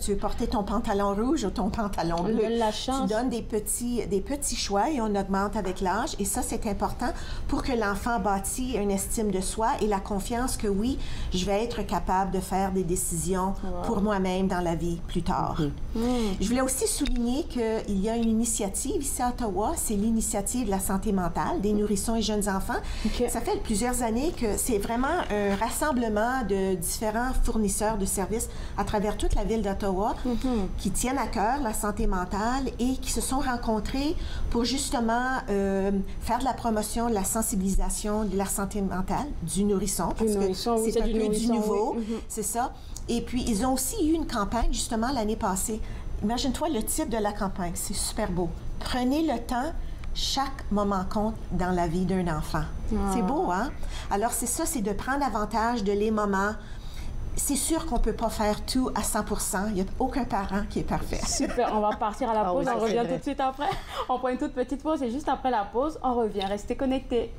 tu veux porter ton pantalon rouge ou ton pantalon bleu? La chance. Tu donnes des petits choix et on augmente avec l'âge. Et ça, c'est important pour que l'enfant bâtisse une estime de soi et la confiance que oui, je vais être capable de faire des décisions pour moi-même dans la vie plus tard. Je voulais aussi souligner qu'il y a une initiative ici à Ottawa, c'est l'initiative de la santé mentale des nourrissons et jeunes enfants. Ça fait plusieurs années que c'est vraiment un rassemblement de différents fournisseurs de services à travers toute la ville d'Ottawa qui tiennent à cœur la santé mentale et qui se sont rencontrés pour justement faire de la promotion, de la sensibilisation de la santé mentale du nourrisson, parce que c'est un peu du nouveau, c'est ça. Et puis, ils ont aussi eu une campagne, justement, l'année passée. Imagine-toi le titre de la campagne, c'est super beau. Prenez le temps, chaque moment compte dans la vie d'un enfant. C'est beau, hein? Alors, c'est ça, c'est de prendre avantage de les moments. C'est sûr qu'on ne peut pas faire tout à 100%. Il n'y a aucun parent qui est parfait. Super, on va partir à la pause. On revient tout de suite après. On prend une toute petite pause et juste après la pause, on revient. Restez connectés.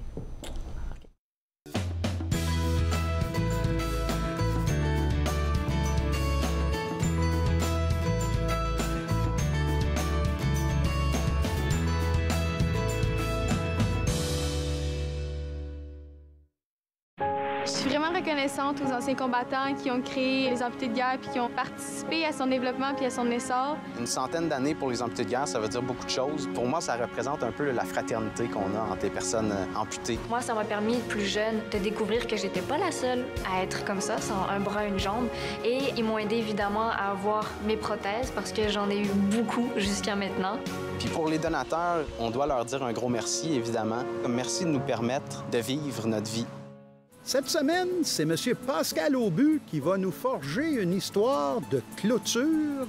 Je suis vraiment reconnaissante aux anciens combattants qui ont créé les amputés de guerre puis qui ont participé à son développement puis à son essor. Une centaine d'années pour les amputés de guerre, ça veut dire beaucoup de choses. Pour moi, ça représente un peu la fraternité qu'on a entre les personnes amputées. Moi, ça m'a permis, plus jeune, de découvrir que j'étais pas la seule à être comme ça, sans un bras, une jambe. Et ils m'ont aidé évidemment à avoir mes prothèses parce que j'en ai eu beaucoup jusqu'à maintenant. Puis pour les donateurs, on doit leur dire un gros merci, évidemment. Merci de nous permettre de vivre notre vie. Cette semaine, c'est M. Pascal Aubu qui va nous forger une histoire de clôture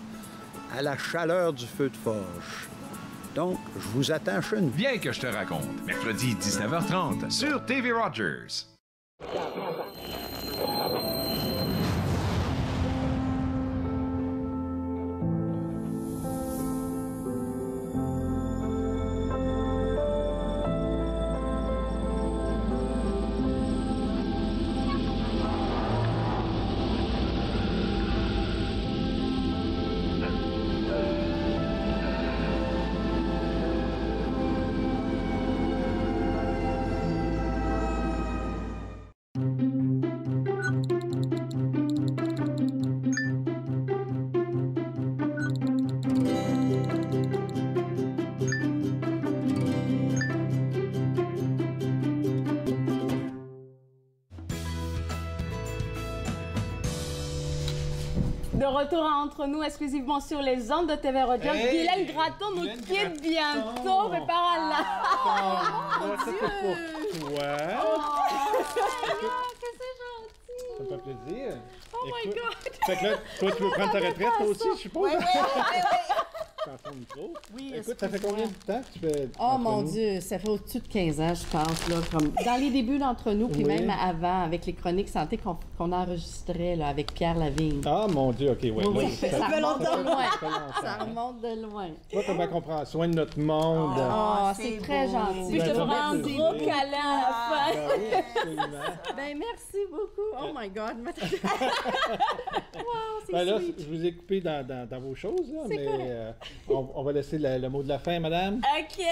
à la chaleur du feu de forge. Donc, je vous attends chez nous. Bien que je te raconte, mercredi 19h30 sur TV Rogers. De retour entre nous, exclusivement sur les ondes de TV Rogers. Hey, Guylaine Gratton nous quitte bientôt, mais par là. Oh, mon Dieu! C'est pour toi. Que c'est gentil. Ça me fait plaisir. Oh my God! Fait que là, toi, tu veux prendre ta retraite, toi aussi, je suppose? Oui. T'en micro. Oui, écoute, ça fait combien de temps que tu fais... Oh mon Dieu, ça fait au-dessus de 15 ans, je pense, là, comme dans les débuts d'entre nous, puis même avant, avec les chroniques santé qu'on enregistrait là, avec Pierre Lavigne. Ah mon Dieu, OK, oui. Ça remonte de loin. Ça remonte de loin. Tu vois comment on prend soin de notre monde. Oh, c'est très gentil. Puis je te prends un gros câlin à la fin. Oui, absolument. Ben merci beaucoup. Oh my God. Wow, c'est Ben là, sweet. je vous ai coupé dans vos choses, là, mais on va laisser le mot de la fin, madame. OK.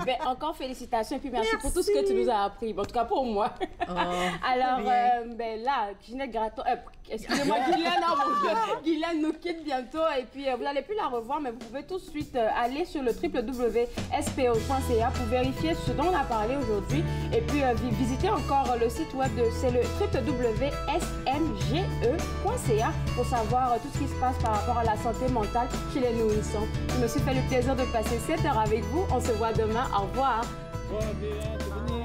Ben, encore félicitations et puis merci pour tout ce que tu nous as appris. En tout cas, pour moi. Alors, ben là, Ginette Gratton... excusez-moi, Guylaine, non, mon Dieu. Guylaine nous quitte bientôt et puis vous n'allez plus la revoir, mais vous pouvez tout de suite aller sur le www.spo.ca pour vérifier ce dont on a parlé aujourd'hui et puis visiter encore le site web c'est le www.smge.ca pour savoir tout ce qui se passe par rapport à la santé mentale chez les nourrissons. Je me suis fait le plaisir de passer 7 heures avec vous. On se voit demain. Au revoir. Bon, bien, c'est fini.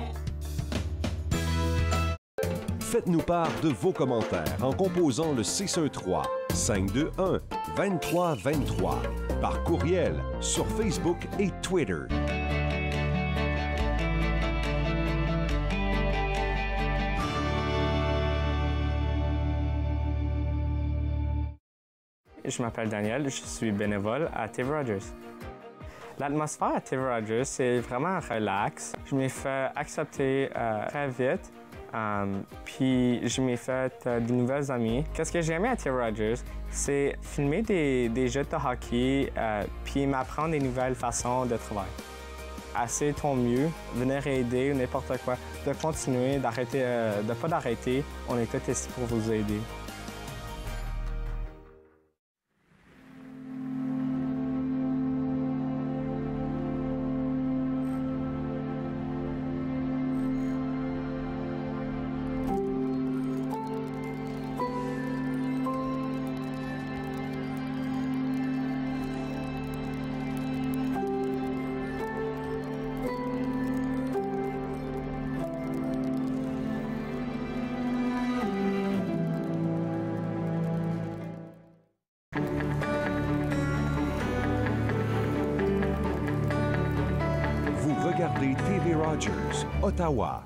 Faites-nous part de vos commentaires en composant le 613-521-2323 par courriel sur Facebook et Twitter. Je m'appelle Daniel, je suis bénévole à TV Rogers. L'atmosphère à TV Rogers, c'est vraiment relax. Je m'ai fait accepter très vite, puis je m'ai fait de nouvelles amies. Qu'est-ce que j'ai aimé à TV Rogers, c'est filmer des jeux de hockey, puis m'apprendre des nouvelles façons de travailler. Assez ton mieux, venir aider ou n'importe quoi, de continuer, d'arrêter, de pas d'arrêter. On est tous ici pour vous aider. Regardez TV Rogers, Ottawa.